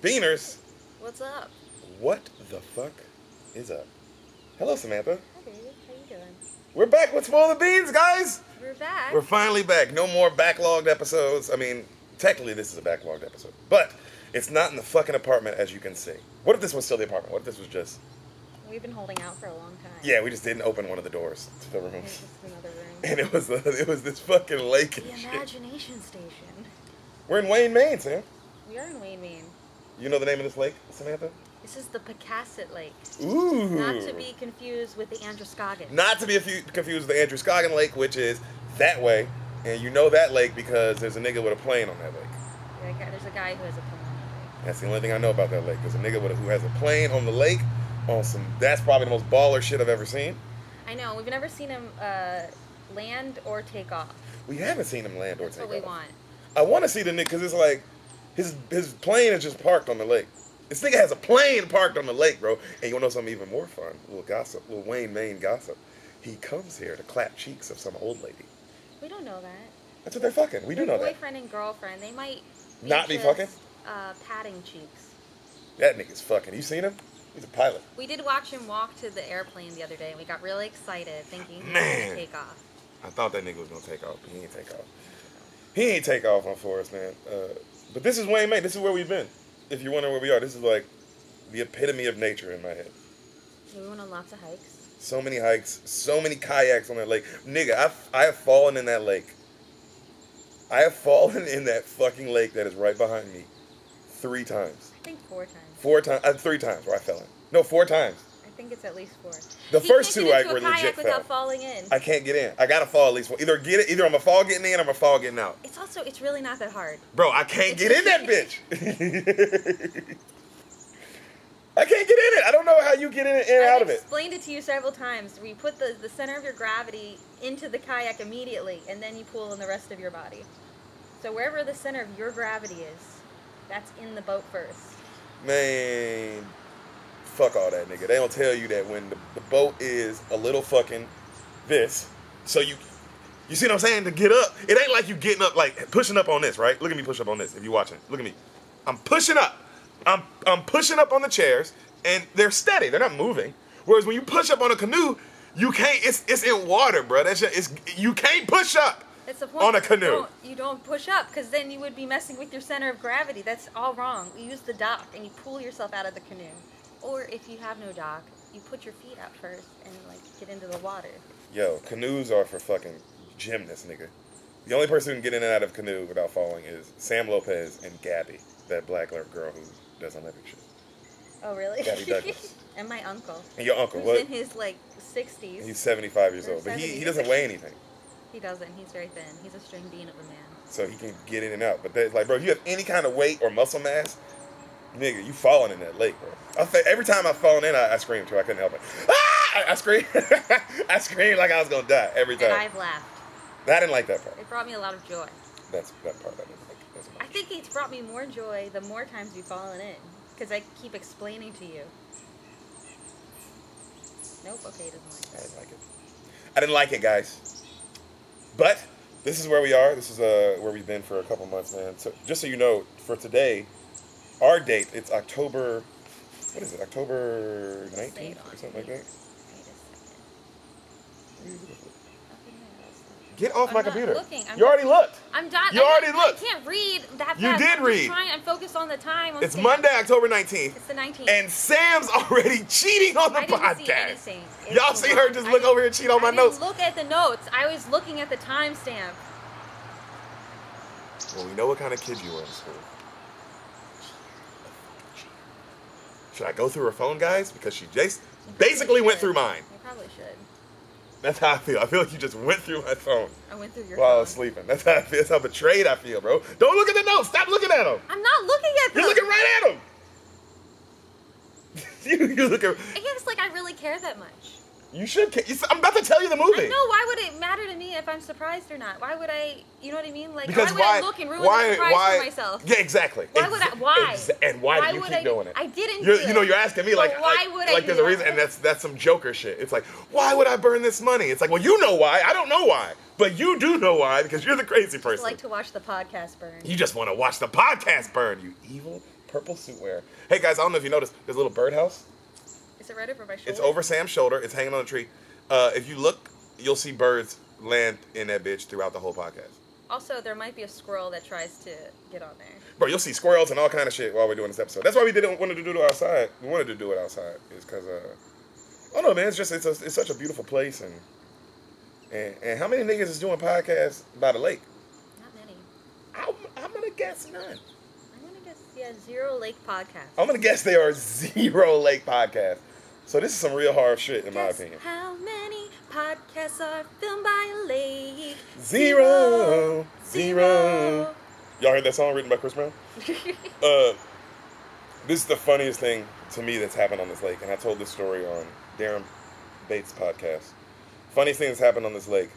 Beaners. What's up? What the fuck is up? Hello, Samantha. Hi, David. How you doing? We're back with Spoil the Beans, guys. We're back. We're finally back. No more backlogged episodes. I mean, technically this is a backlogged episode, but it's not in the fucking apartment, as you can see. What if this was still the apartment? What if this was just... We've been holding out for a long time. Yeah, we just didn't open one of the doors to the It's rooms. just another room. And it was this fucking lake and The shit. imagination station. We're in Wayne, Maine, Sam. We are in Wayne, Maine. You know the name of this lake, Samantha? This is the Pecasset Lake. Ooh. Not to be confused with the Androscoggin. Not to be confused with the Androscoggin Lake, which is that way. And you know that lake because there's a nigga with a plane on that lake. Yeah, there's a guy who has a plane on that lake. That's the only thing I know about that lake. There's a nigga who has a plane on the lake on some... That's probably the most baller shit I've ever seen. I know. We've never seen him land or take off. We haven't seen him land or That's take off. what we want. I want to see the nigga because it's like his plane is just parked on the lake. This nigga has a plane parked on the lake, bro. And you want to know something even more fun? A little gossip, a little Wayne, Maine gossip. He comes here to clap cheeks of some old lady. We don't know that. That's what they're fucking. We do know that. Boyfriend and girlfriend. They might Not be just, fucking? patting cheeks. That nigga's fucking. You seen him? He's a pilot. We did watch him walk to the airplane the other day, and we got really excited, thinking he was Man. going to take off. I thought that nigga was gonna take off, but he ain't take off. He ain't take off on Forest, man. But this is Wayne, Maine. This is where we've been. If you're wondering where we are, this is like the epitome of nature in my head. We went on lots of hikes. So many hikes, so many kayaks on that lake. Nigga, I have fallen in that lake. I have fallen in that fucking lake that is right behind me 3 times. I think 4 times. 4 times, 3 times where I fell in. No, 4 times. I think it's at least 4. The He first can't 2 get I into were a kayak legit without fell. falling in. I can't get in. I gotta fall at least. Either I'm gonna fall getting in or I'm gonna fall getting out. It's really not that hard. Bro, I can't get in that bitch. I can't get in it. I don't know how you get in and out of I've it. explained it to you several times. Where you put the center of your gravity into the kayak immediately, and then you pull in the rest of your body. So wherever the center of your gravity is, that's in the boat first. Man, fuck all that, nigga. They don't tell you that when the boat is a little fucking this, so you see what I'm saying? To get up, it ain't like you getting up, like pushing up on this, right? Look at me push up on this. If you're watching, look at me. I'm pushing up. I'm pushing up on the chairs, and they're steady. They're not moving. Whereas when you push up on a canoe, you can't. It's in water, bro. You can't push up. That's the point. On a canoe. You don't push up, because then you would be messing with your center of gravity. That's all wrong. You use the dock, and you pull yourself out of the canoe. Or if you have no dock, you put your feet out first and like get into the water. Yo, canoes are for fucking gymnasts, nigga. The only person who can get in and out of a canoe without falling is Sam Lopez and Gabby, that black girl who does Olympic shit. Oh, really? Gabby Douglas. And my uncle. And your uncle, who's what? in his like 60s. He's 75 years Or old, but he 70s. doesn't weigh anything. He doesn't. He's very thin. He's a string bean of a man. So he can get in and out. But that's like, bro, if you have any kind of weight or muscle mass, nigga, you falling in that lake, bro. Every time I've fallen in, I scream too. I couldn't help it. Ah! I scream. I screamed like I was gonna die every time. And I've laughed. I didn't like that part. It brought me a lot of joy. That part I didn't like as much. I think it's brought me more joy the more times we've fallen in. Because I keep explaining to you. Nope, okay, he doesn't like I that. didn't like it. I didn't like it, guys. But this is where we are. This is where we've been for a couple months, man. So just so you know, for today, our date, it's October, what is it, October 19th or something like that? Wait a second. Get off my I'm not computer. looking. You already looked. I'm done. You already looked. I can't read that fast. You did read. I'm focused on the time. It's Monday, October 19th. It's the 19th. And Sam's already cheating on the I didn't podcast. see anything. Y'all see her just look over here and cheat on my notes? I didn't look at the notes. I was looking at the timestamp. Well, we know what kind of kid you were in school. Should I go through her phone, guys? Because she just basically went through mine. I probably should. That's how I feel. I feel like you just went through my phone I went through your while I phone. was sleeping. That's how I feel. That's how betrayed I feel, bro. Don't look at the notes. Stop looking at them. I'm not looking at them. You're looking right at them. you look at. I guess like I really care that much. You should. I'm about to tell you the movie. I know. Why would it matter to me if I'm surprised or not? Why would I? You know what I mean? Like, Because why would I look and ruin the surprise for myself? Yeah, exactly. Why would I? Why? And why do you would keep doing it? I didn't do it. You know, you're asking me But like, why would I like do there's a that? reason, and that's some Joker shit. It's like, why would I burn this money? It's like, well, you know why. I don't know why, but you do know why because you're the crazy person. I like to watch the podcast burn. You just want to watch the podcast burn, you evil Purple suit wearer. Hey guys, I don't know if you noticed, there's a little birdhouse. Is it right over my shoulder? It's over Sam's shoulder. It's hanging on a tree. If you look, you'll see birds land in that bitch throughout the whole podcast. Also, there might be a squirrel that tries to get on there. Bro, you'll see squirrels and all kind of shit while we're doing this episode. That's why we didn't want to do it outside. We wanted to do it outside. Is because, I don't know, man. It's just, it's such a beautiful place. And how many niggas is doing podcasts by the lake? Not many. I'm going to guess none. I'm going to guess, yeah, 0 lake podcasts. I'm going to guess there are 0 lake podcasts. So this is some real hard shit, in my opinion. How many podcasts are filmed by a lake? 0. Y'all heard that song written by Chris Brown? This is the funniest thing to me that's happened on this lake, and I told this story on Darren Bates' podcast. Funniest thing that's happened on this lake.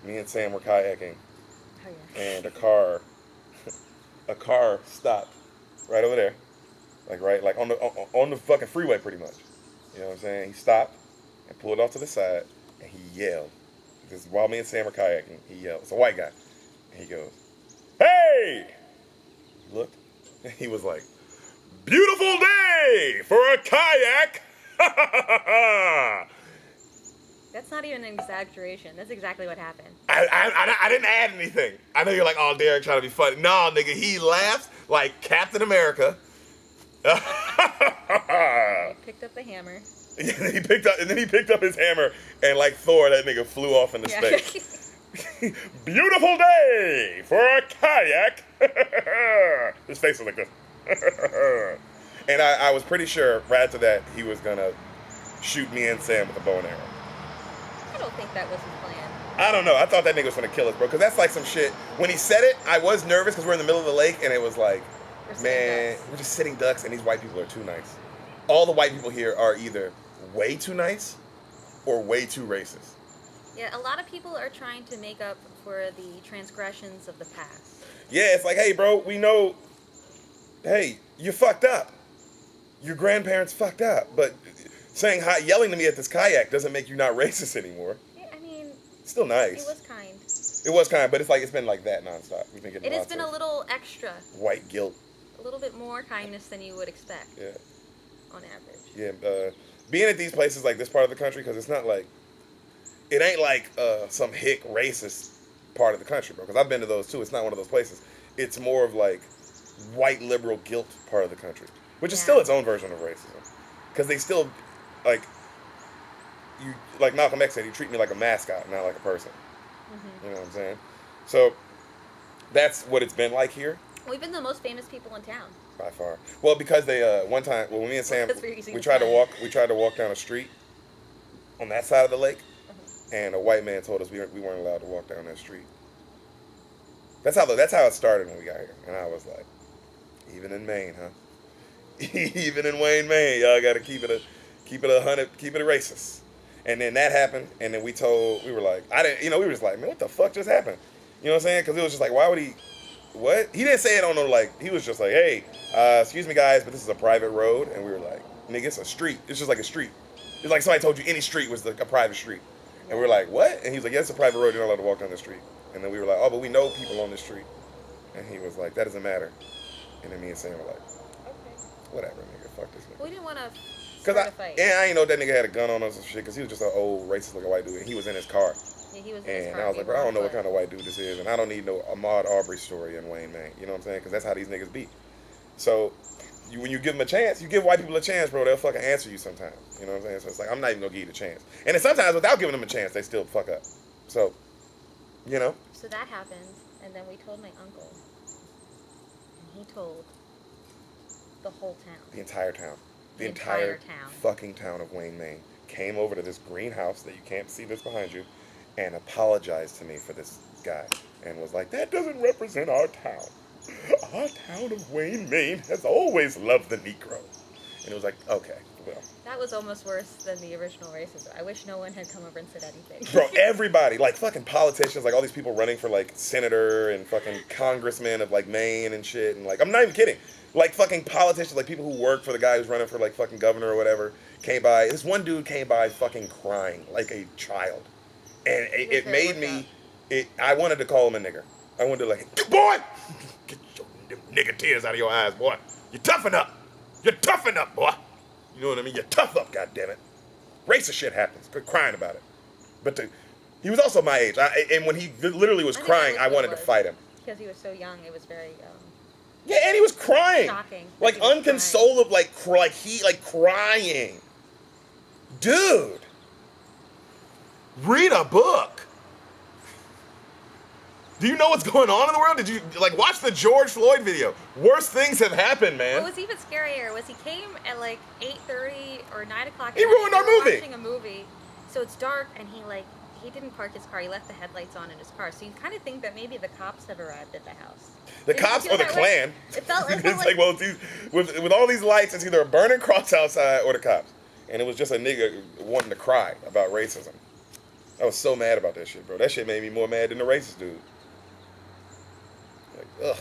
Me and Sam were kayaking, and a car stopped right over there, like on the fucking freeway, pretty much. You know what I'm saying? He stopped and pulled off to the side, and he yelled. This is while me and Sam were kayaking. He yelled. It's a white guy, and he goes, "Hey!" He looked, and he was like, "Beautiful day for a kayak!" That's not even an exaggeration. That's exactly what happened. I didn't add anything. I know you're like, oh, Derek trying to be funny. No, nigga, he laughs like Captain America. He picked up the hammer. Yeah, and then he picked up his hammer, and like Thor, that nigga flew off into space. Beautiful day for a kayak. His face was like this. And I was pretty sure right after that he was gonna shoot me and Sam with a bow and arrow. I don't think that was his plan. I don't know. I thought that nigga was gonna kill us, bro. Because that's like some shit. When he said it, I was nervous because we're in the middle of the lake, and it was like, man, we're just sitting ducks, and these white people are too nice. All the white people here are either way too nice or way too racist. Yeah, a lot of people are trying to make up for the transgressions of the past. Yeah, it's like, hey, bro, we know, hey, you fucked up. Your grandparents fucked up, but saying hi, yelling to me at this kayak doesn't make you not racist anymore. Yeah, I mean, still nice. It was kind. It was kind, but it's been like that nonstop. We've been getting it has been a little extra. White guilt. A little bit more kindness than you would expect. Yeah. On average. Yeah, being at these places like this part of the country, because it's not like, it ain't like some hick racist part of the country, bro. Because I've been to those too. It's not one of those places. It's more of like white liberal guilt part of the country, which is still its own version of racism. Because they still, like Malcolm X said, you treat me like a mascot, not like a person. Mm-hmm. You know what I'm saying? So that's what it's been like here. We've been the most famous people in town. By far. Well, because they one time, when me and Sam, we tried to walk down a street on that side of the lake, and a white man told us we weren't allowed to walk down that street. That's how it started when we got here, and I was like, even in Maine, huh? Even in Wayne, Maine, y'all got to keep it a racist. And then that happened, and then we were like, we were just like, man, what the fuck just happened? You know what I'm saying? Because it was just like, why would he? What? He didn't say it on no, like, he was just like, hey, excuse me, guys, but this is a private road. And we were like, nigga, it's a street. It's just like a street. It's like somebody told you any street was like a private street. And we were like, what? And he was like, yeah, it's a private road. You're not allowed to walk down the street. And then we were like, oh, but we know people on this street. And he was like, that doesn't matter. And then me and Sam were like, okay, whatever, nigga, fuck this nigga. We didn't want to start a fight. And I didn't know that nigga had a gun on us and shit, because he was just an old racist looking white dude. And he was in his car. Yeah, he was in his car. And I was like, bro, I don't know what kind of white dude this is, and I don't need no Ahmaud Arbery story in Wayne, Maine. You know what I'm saying? Because that's how these niggas be. So, when you give them a chance, you give white people a chance, bro, they'll fucking answer you sometimes. You know what I'm saying? So it's like, I'm not even gonna give you the chance. And then sometimes without giving them a chance, they still fuck up. So, you know. So that happened, and then we told my uncle, and he told the whole town. The entire town. The entire town. Fucking town of Wayne, Maine came over to this greenhouse that you can't see that's behind you, and apologized to me for this guy, and was like, that doesn't represent our town. Our town of Wayne, Maine has always loved the Negro. And it was like, okay, well. That was almost worse than the original racism. I wish no one had come over and said anything. Bro, everybody, like fucking politicians, like all these people running for like senator and fucking congressmen of like Maine and shit, and like, I'm not even kidding. Like fucking politicians, like people who work for the guy who's running for like fucking governor or whatever, came by. This one dude came by fucking crying like a child. And it made me, I wanted to call him a nigger. I wanted to like, boy, get your them nigga tears out of your eyes, boy. You toughen up. You toughen up, boy. You know what I mean? You tough up, goddammit. Racist shit happens. Quit crying about it. But he was also my age. And when he literally was crying, I wanted to fight him. Because he was so young, it was very... yeah, and he was crying. Shocking. Like, unconsolable, like crying. Dude. Read a book. Do you know what's going on in the world? Did you, like, watch the George Floyd video? Worse things have happened, man. What was even scarier was he came at, like, 8:30 or 9 o'clock. He ruined our movie. Watching a movie. So it's dark, and he didn't park his car. He left the headlights on in his car. So you kind of think that maybe the cops have arrived at the house. The cops or the Klan. It felt it's like, well, with all these lights, it's either a burning cross outside or the cops. And it was just a nigga wanting to cry about racism. I was so mad about that shit, bro. That shit made me more mad than the racist dude. Like, ugh.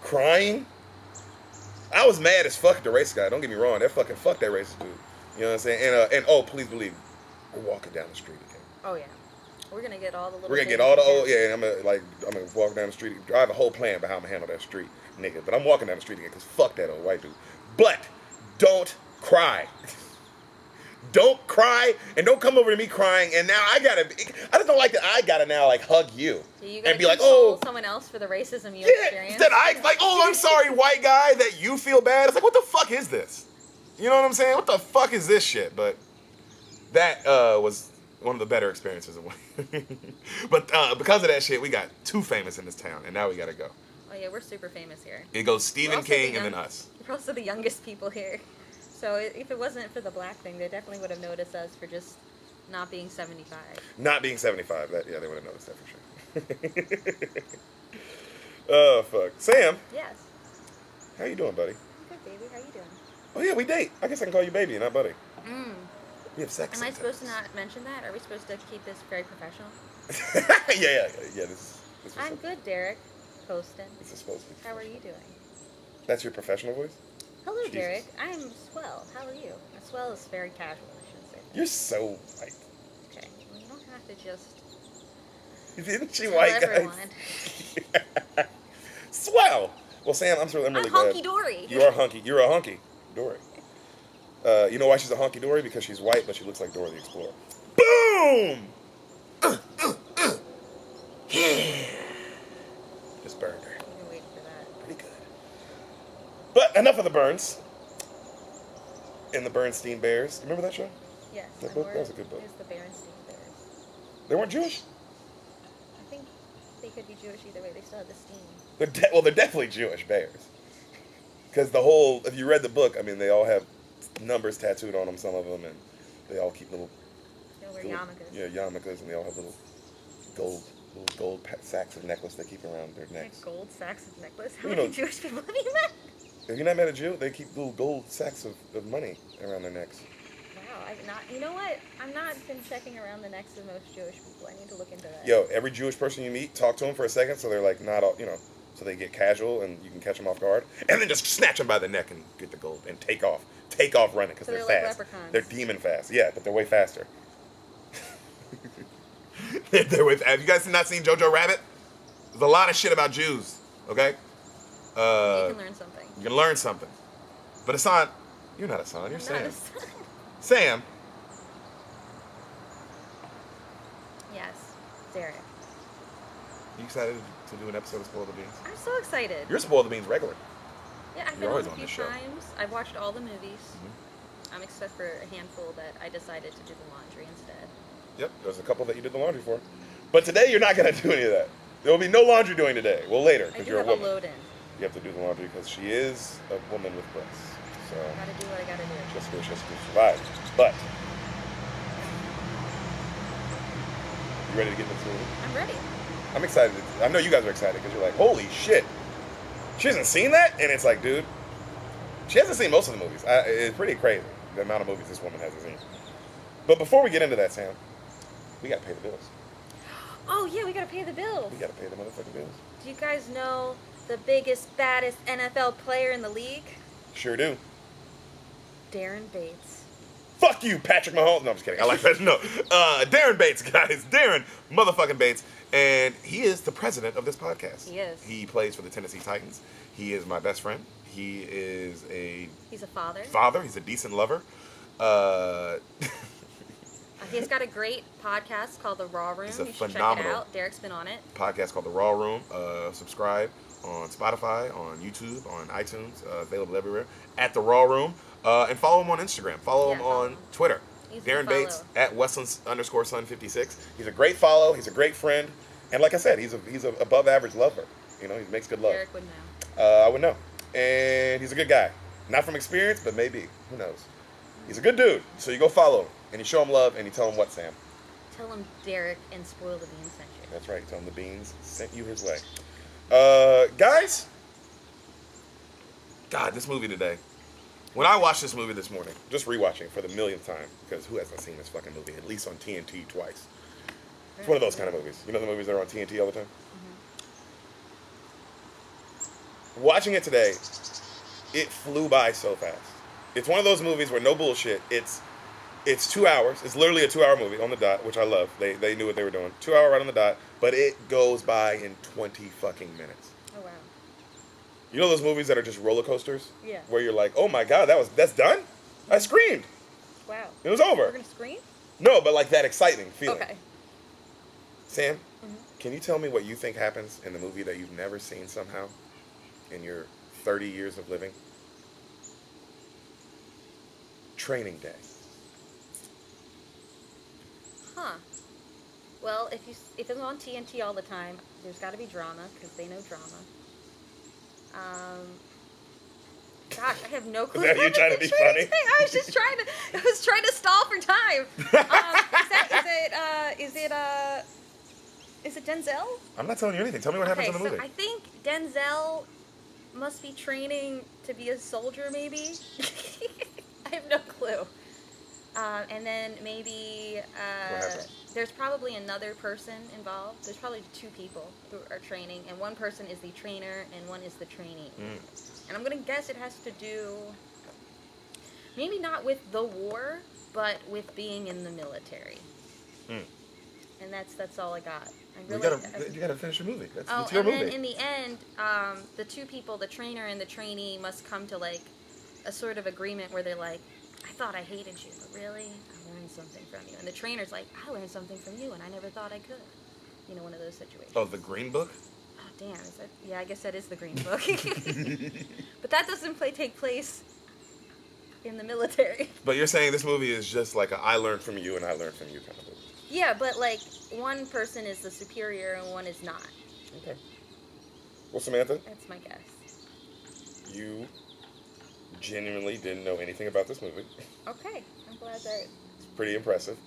Crying? I was mad as fuck at the racist guy. Don't get me wrong. Fuck that racist dude. You know what I'm saying? And oh, please believe me, we're walking down the street again. Oh, yeah. We're gonna get all the little. We're gonna get all the old, yeah. And I'm gonna walk down the street. I have a whole plan about how I'm gonna handle that street, nigga. But I'm walking down the street again because fuck that old white dude. But don't cry. Don't cry, and don't come over to me crying. And now I just don't like that. I gotta now like hug you, and be like, oh, someone else for the racism you yeah. experienced. That I like, oh, I'm sorry, white guy, that you feel bad. It's like, what the fuck is this? You know what I'm saying? What the fuck is this shit? But that was one of the better experiences of but because of that shit, we got too famous in this town, and now we gotta go. Oh yeah, we're super famous here. It goes Stephen King and then us. We're also the youngest people here. So if it wasn't for the black thing, they definitely would have noticed us for just not being 75. Not being 75, yeah, they would have noticed that for sure. Oh, fuck. Sam. Yes. How you doing, buddy? I'm good, baby. How you doing? Oh, yeah, we date. I guess I can call you baby, not buddy. We have sex. Am I supposed to not mention that? Are we supposed to keep this very professional? Yeah. This I'm good, Derek. Poston. This is supposed to be. How are you doing? That's your professional voice? Hello, Jesus. Derek. I'm swell. How are you? Swell is very casual, I shouldn't say that. You're so white. Okay. Well, you don't have to just... Didn't she tell white, everyone. guys? Swell! Well, Sam, I'm really glad. hunky-dory. You are hunky. You're a hunky dory. You know why she's a hunky dory? Because she's white, but she looks like Dora the Explorer. Boom! Just burned her. I've been waiting for that. Pretty good. But enough of the Burns. And the Bernstein Bears. Remember that show? Yes. That book? That was a good book. It's the Berenstain Bears. They weren't Jewish? I think they could be Jewish either way. They still have the steam. They're definitely Jewish bears. Because if you read the book, I mean, they all have numbers tattooed on them, some of them, and they all keep little yarmulkes. Yeah, yarmulkes, and they all have little gold sacks of necklace they keep around their necks. Gold sacks of necklace? How You many know- Jewish people have you met? Have you not met a Jew? They keep little gold sacks of money around their necks. Wow, I've not. You know what? I've not been checking around the necks of most Jewish people. I need to look into that. Yo, every Jewish person you meet, talk to them for a second, so they're like not all, so they get casual and you can catch them off guard, and then just snatch them by the neck and get the gold and take off running because So they're they're like fast. leprechauns. They're demon fast, yeah, but they're way faster. Have you guys not seen Jojo Rabbit? There's a lot of shit about Jews. Okay. You can learn something. You can learn something, but Hassan, you're not Hassan. You're I'm Sam. not a son. Sam. Yes, Derek. You excited to do an episode of Spoil the Beans? I'm so excited. You're Spoil the Beans regular. Yeah, I've You're been always on on a this few show. times. I've watched all the movies. Except for a handful that I decided to do the laundry instead. Yep, there's a couple that you did the laundry for. But today you're not going to do any of that. There will be no laundry doing today. Well, later, I because do you're a have a woman. load in. You have to do the laundry because she is a woman with breasts. So Gotta do what I gotta do. just to survive. But you ready to get this movie? I'm ready. I'm excited. I know you guys are excited because you're like, holy shit. She hasn't seen that? And it's like, dude, she hasn't seen most of the movies. It's pretty crazy, the amount of movies this woman hasn't seen. But before we get into that, Sam, we got to pay the bills. Oh yeah, we gotta pay the bills. We got to pay the motherfucking bills. Do you guys know the biggest, baddest NFL player in the league? Sure do. Darren Bates. Fuck you, Patrick Mahomes. No, I'm just kidding. I like that. No. Darren Bates, guys. Darren motherfucking Bates. And he is the president of this podcast. He is. He plays for the Tennessee Titans. He is my best friend. He is He's a father. He's a decent lover. He's got a great podcast called The Raw Room. It's a you should phenomenal check it out. Derek's been on it. Podcast called The Raw Room. Subscribe on Spotify, on YouTube, on iTunes, available everywhere. At The Raw Room. And follow him on Instagram. Follow him on Twitter. Darren Bates at Westlands_Sun56. He's a great follow. He's a great friend. And like I said, he's a above average lover. You know, he makes good love. Derek would know. I would know. And he's a good guy. Not from experience, but maybe. Who knows? He's a good dude. So you go follow him. And you show him love and you tell him what, Sam? Tell him Derek and Spoil the Beans sent you. That's right. Tell him the Beans sent you his way. Guys. God, this movie today. When I watched this movie this morning, just rewatching for the millionth time, because who hasn't seen this fucking movie, at least on TNT twice? It's one of those kind of movies. You know the movies that are on TNT all the time? Mm-hmm. Watching it today, it flew by so fast. It's one of those movies where no bullshit. It's 2 hours. It's literally a 2-hour movie on the dot, which I love. They knew what they were doing. 2 hour right on the dot, but it goes by in 20 fucking minutes. Oh wow. You know those movies that are just roller coasters? Yeah. Where you're like, oh my god, that's done? I screamed. Wow. It was over. We're gonna scream? No, but like that exciting feeling. Okay. Sam, can you tell me what you think happens in the movie that you've never seen somehow in your 30 years of living? Training Day. Huh. Well, if it's on TNT all the time, there's got to be drama because they know drama. Gosh, I have no clue. Is that you trying to be funny? I was trying to stall for time. Is it Denzel? I'm not telling you anything. Tell me what happens in the movie. I think Denzel must be training to be a soldier, maybe. I have no clue. And then maybe there's probably another person involved. There's probably 2 people who are training, and one person is the trainer and one is the trainee. And I'm going to guess it has to do, maybe not with the war, but with being in the military. And that's all I got. You gotta finish your movie. It's your movie. And then in the end, the 2 people, the trainer and the trainee, must come to like a sort of agreement where they're like, I thought I hated you, but really, I learned something from you. And the trainer's like, I learned something from you, and I never thought I could. You know, one of those situations. Oh, the Green Book? Oh, damn. Yeah, I guess that is the Green Book. But that doesn't take place in the military. But you're saying this movie is just like a I learned from you and I learned from you kind of movie. Yeah, but like one person is the superior and one is not. Okay. Well, Samantha? That's my guess. You genuinely didn't know anything about this movie. Okay. I'm glad that... It's pretty impressive.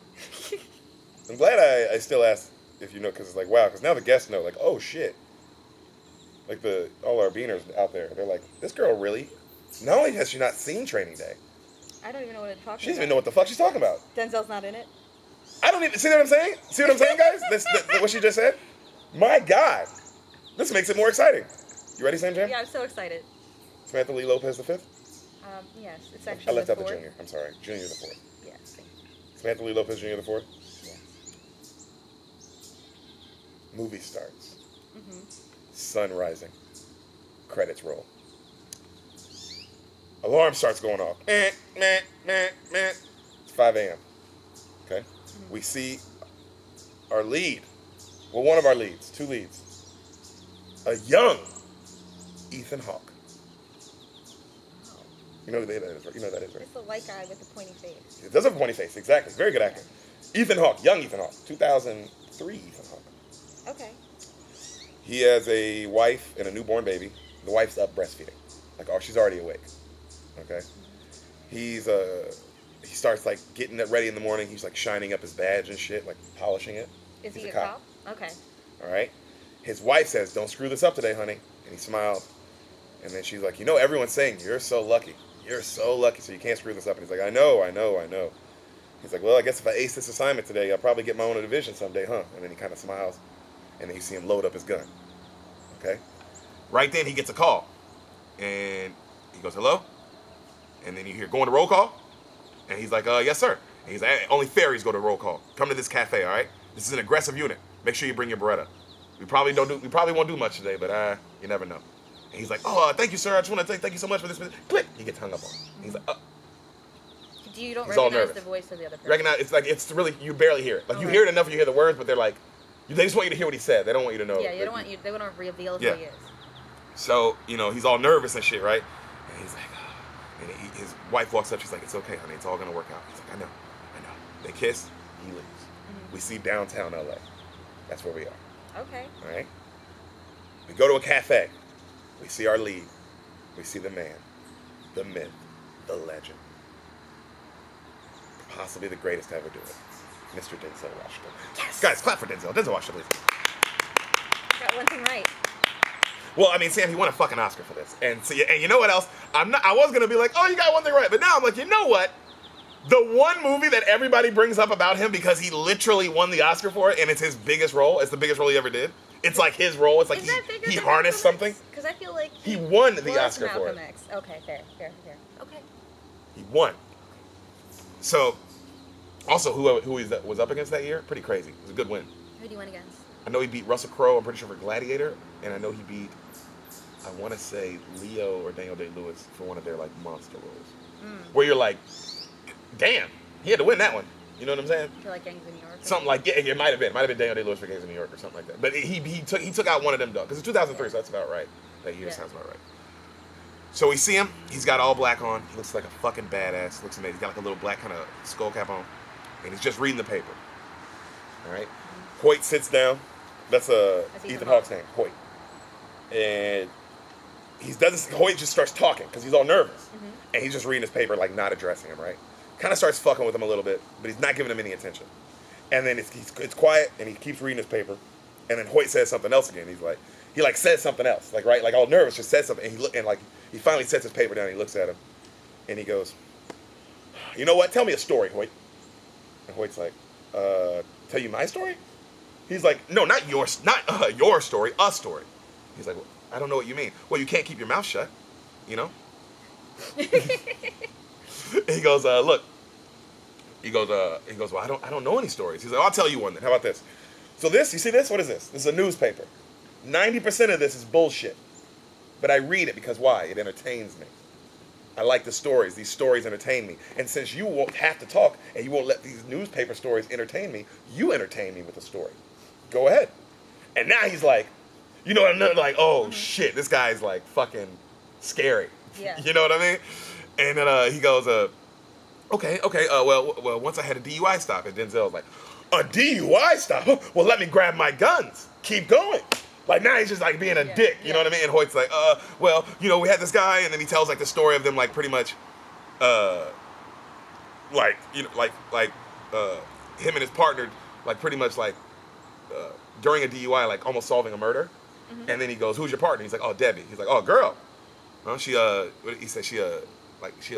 I'm glad I still asked if you know, because it's like, wow, because now the guests know, like, oh, shit. Like, all our beaners out there, they're like, this girl really, not only has she not seen Training Day, I don't even know what it's talking about. She doesn't even know what the fuck she's talking about. Denzel's not in it? I don't even, see what I'm saying? See what I'm saying, guys? What she just said? My God. This makes it more exciting. You ready, Sam Jam? Yeah, I'm so excited. Samantha Lee Lopez the 5th? Yes, it's actually I left out the 4th. junior. I'm sorry. Junior the 4th. Yes. Samantha Lee Lopez Jr. the 4th? Yeah. Movie starts. Sun rising. Credits roll. Alarm starts going off. It's 5 a.m. Okay? We see our lead. Well, one of our leads. 2 leads. A young Ethan Hawke. You know who that is, right? You know who that is, right? It's the white guy with the pointy face. It does have a pointy face, exactly. Very good actor. Ethan Hawke, young Ethan Hawke. 2003 Ethan Hawke. Okay. He has a wife and a newborn baby. The wife's up breastfeeding. Like, oh, she's already awake. Okay? He starts, like, getting it ready in the morning. He's, like, shining up his badge and shit, like, polishing it. Is he a cop? Okay. All right? His wife says, don't screw this up today, honey. And he smiles. And then she's like, you know, everyone's saying, you're so lucky. You're so lucky, so you can't screw this up. And he's like, I know. He's like, well, I guess if I ace this assignment today, I'll probably get my own division someday, huh? And then he kind of smiles. And then you see him load up his gun. Okay? Right then, he gets a call. And he goes, hello? And then you hear, going to roll call? And he's like, yes, sir. And he's like, hey, only fairies go to roll call. Come to this cafe, all right? This is an aggressive unit. Make sure you bring your Beretta. We probably won't do much today, but you never know. And he's like, oh, thank you, sir. I just want to thank you so much for this. Click. He gets hung up on. And he's like, oh. You don't recognize the voice of the other person. It's really, you barely hear it. Like, you hear it enough, you hear the words, but they're like, they just want you to hear what he said. They don't want you to know. Yeah, they want to reveal who he is. So, he's all nervous and shit, right? And he's like, oh. And his wife walks up, she's like, it's okay, honey, it's all gonna work out. He's like, I know. They kiss, he leaves. We see downtown LA. That's where we are. Okay. All right? We go to a cafe. We see our lead. We see the man, the myth, the legend. Possibly the greatest to ever do it. Mr. Denzel Washington. Yes! Guys, clap for Denzel. Denzel Washington, please. Got one thing right. Well, I mean, Sam, he won a fucking Oscar for this. And you know what else? I was going to be like, oh, you got one thing right. But now I'm like, you know what? The one movie that everybody brings up about him because he literally won the Oscar for it, and it's his biggest role. It's the biggest role he ever did. It's like his role. It's like he harnessed something. Because I feel like he won the Oscar for it. Okay, fair. Okay. He won. So, also, who he was up against that year? Pretty crazy. It was a good win. Who do you win against? I know he beat Russell Crowe, I'm pretty sure, for Gladiator. And I know he beat, I want to say, Leo or Daniel Day-Lewis for one of their, like, monster roles. Where you're like, damn, he had to win that one. You know what I'm saying? For, like, Gangs of New York? Something like, yeah, it might have been. It might have been Daniel Day-Lewis for Gangs of New York or something like that. But he took out one of them, though. Because it's 2003, so that's about right. That year sounds about right. So we see him. He's got all black on. He looks like a fucking badass. Looks amazing. He's got like a little black kind of skull cap on. And he's just reading the paper. All right? Hoyt sits down. That's Ethan Hawke's name, Hoyt. And Hoyt just starts talking because he's all nervous. And he's just reading his paper, like not addressing him, right? Kind of starts fucking with him a little bit, but he's not giving him any attention. And then it's quiet, and he keeps reading his paper. And then Hoyt says something else again. He says something else, like, right? Like all nervous, just says something. And he finally sets his paper down, and he looks at him. And he goes, you know what? Tell me a story, Hoyt. And Hoyt's like, tell you my story? He's like, no, not your story, a story. He's like, well, I don't know what you mean. Well, you can't keep your mouth shut, you know? He goes, look. He goes, well, I don't know any stories. He's like, I'll tell you one then. How about this? So you see this? What is this? This is a newspaper. 90% of this is bullshit. But I read it because why? It entertains me. I like the stories. These stories entertain me. And since you won't have to talk and you won't let these newspaper stories entertain me, you entertain me with a story. Go ahead. And now he's like, you know what I mean? Like, oh shit, this guy's like fucking scary. Yeah. You know what I mean? And then he goes, okay, well, once I had a DUI stop, and Denzel's like, a DUI stop? Well, let me grab my guns. Keep going. Like, now he's just, like, being a dick, you know what I mean? And Hoyt's like, well, you know, we had this guy, and then he tells, like, the story of them, like, pretty much, like, you know, like, him and his partner, like, pretty much, like, during a DUI, like, almost solving a murder. And then he goes, who's your partner? He's like, oh, Debbie. He's like, oh, girl. Well, he said she a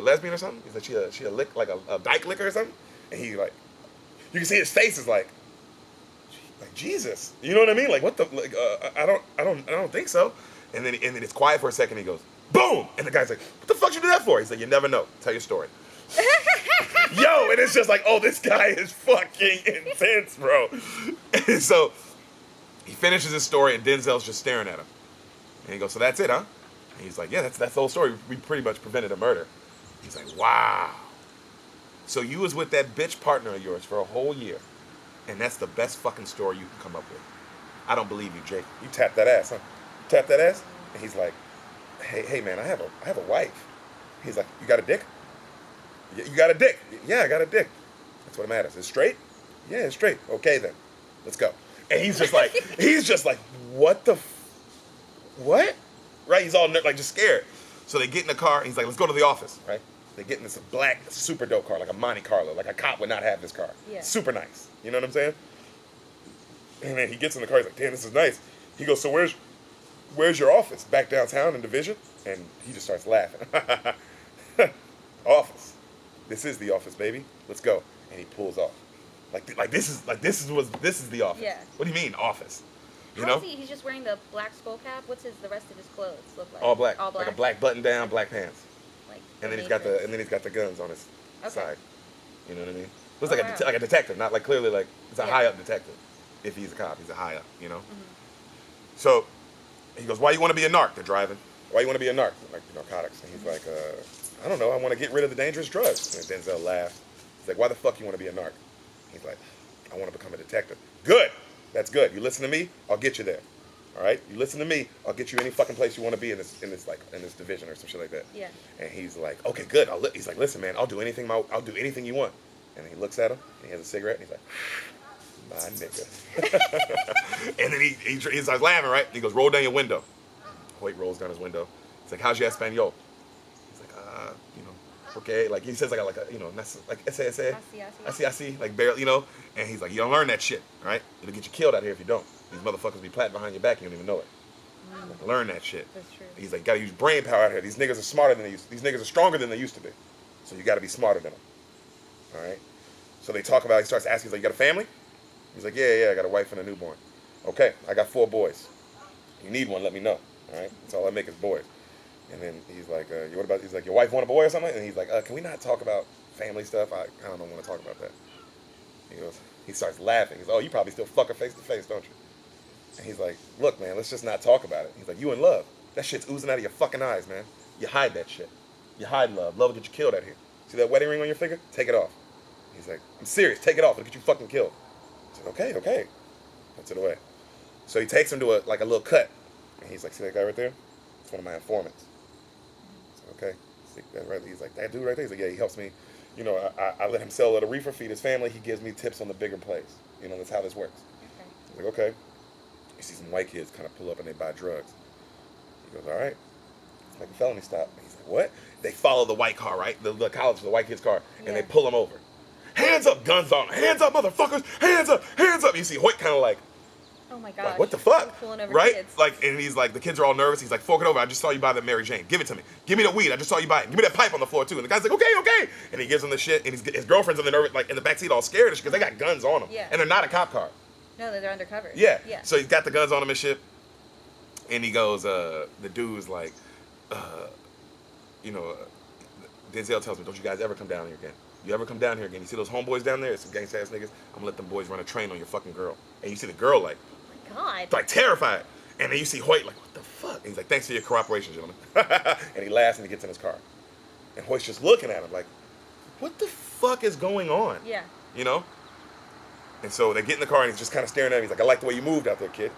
lesbian or something? He said she a lick, like a dyke licker or something? And he, like, you can see his face is like Jesus, you know what I mean? Like, what the? Like, I don't think so. And then it's quiet for a second. He goes, boom, and the guy's like, what the fuck you do that for? He's like, you never know. Tell your story. Yo, and it's just like, oh, this guy is fucking intense, bro. And so he finishes his story, and Denzel's just staring at him. And he goes, so that's it, huh? And he's like, yeah, that's the whole story. We pretty much prevented a murder. He's like, wow. So you was with that bitch partner of yours for a whole year. And that's the best fucking story you can come up with. I don't believe you, Jake. You tap that ass, huh? You tap that ass? And he's like, hey man, I have a wife. He's like, you got a dick? You got a dick? Yeah, I got a dick. That's what matters. It's straight? Yeah, it's straight. Okay then, let's go. And he's just like, what the, what? Right? He's all like just scared. So they get in the car, and he's like, let's go to the office, right? They get in this black, super dope car, like a Monte Carlo. Like a cop would not have this car. Yeah. Super nice. You know what I'm saying? And then he gets in the car, he's like, damn, this is nice. He goes, so where's your office? Back downtown in Division? And he just starts laughing. Office. This is the office, baby. Let's go. And he pulls off. This is the office. Yeah. What do you mean, office? You know? He's just wearing the black skull cap. What's the rest of his clothes look like? All black. All black. Like a black button down, black pants. Like. And then he's got the guns on his side. You know what I mean? Looks like like a detective, not like clearly like it's a high up detective. If he's a cop, he's a high up. You know. So he goes, "Why you want to be a narc?" They're driving. "Why you want to be a narc?" Like narcotics. And he's like, "I don't know. I want to get rid of the dangerous drugs." And Denzel laughs. He's like, "Why the fuck you want to be a narc?" He's like, "I want to become a detective." Good. That's good. You listen to me, I'll get you there. All right? You listen to me, I'll get you any fucking place you want to be in this division or some shit like that. Yeah. And he's like, "Okay, good." He's like, "Listen, man, I'll do anything you want." And he looks at him, and he has a cigarette, and he's like, "My nigga." And then he starts laughing, right? And he goes, "Roll down your window." Hoyt rolls down his window. He's like, "How's your Espanol?" He's like, you know, okay. Like he says like a you know, like ese, así, like barely, you know. And he's like, "You don't learn that shit, all right? It'll get you killed out here if you don't. These motherfuckers be platting behind your back, you don't even know it. Like, learn that shit." That's true. He's like, "You gotta use brain power out here. These niggas are smarter than they used. These niggas are stronger than they used to be. So you gotta be smarter than them." All right. So they talk about. He starts asking. He's like, "You got a family?" He's like, yeah, I got a wife and a newborn." "Okay, I got 4 boys. You need one, let me know. All right, that's all I make is boys." And then he's like, "What about?" He's like, "Your wife want a boy or something?" And he's like, "Can we not talk about family stuff? I kind of don't want to talk about that." He starts laughing. He's, "Oh, you probably still fuck her face to face, don't you?" And he's like, "Look, man, let's just not talk about it." He's like, "You in love? That shit's oozing out of your fucking eyes, man. You hide that shit. You hide love. Love will get you killed out here. See that wedding ring on your finger? Take it off." He's like, "I'm serious. Take it off. It'll get you fucking killed." He's like, okay. Puts it away. So he takes him to a little cut. And he's like, "See that guy right there? It's one of my informants." He's like, "Okay." He's like, "That dude right there?" He's like, "Yeah, he helps me. You know, I let him sell at a reefer, feed his family. He gives me tips on the bigger plays. You know, that's how this works." Okay. He's like, "Okay." You see some white kids kind of pull up and they buy drugs. He goes, "All right." It's like a felony stop. And he's like, "What?" They follow the white car, right? The college, the white kid's car. And they pull him over. "Hands up, guns on. Hands up, motherfuckers. Hands up, hands up." You see Hoyt kind of like, oh my gosh. like, what the fuck? Pulling over right? kids. Like, and he's like, the kids are all nervous. He's like, "Fork it over. I just saw you buy that Mary Jane. Give it to me. Give me the weed. I just saw you buy it. Give me that pipe on the floor too." And the guy's like, okay. And he gives him the shit. And his girlfriend's in the nervous, like in the backseat all scared because they got guns on them. Yeah. And they're not a cop car. No, they're undercover. Yeah. Yeah. So he's got the guns on him and shit. And he goes, the dude's like, Denzel tells me, "Don't you guys ever come down here again. You ever come down here again, you see those homeboys down there, some gangsta ass niggas, I'm gonna let them boys run a train on your fucking girl." And you see the girl like, Oh my God. like terrified. And then you see Hoyt like, "What the fuck?" And he's like, "Thanks for your cooperation, gentlemen." And he laughs and he gets in his car. And Hoyt's just looking at him like, what the fuck is going on? Yeah. You know? And so they get in the car and he's just kind of staring at him. He's like, "I like the way you moved out there, kid."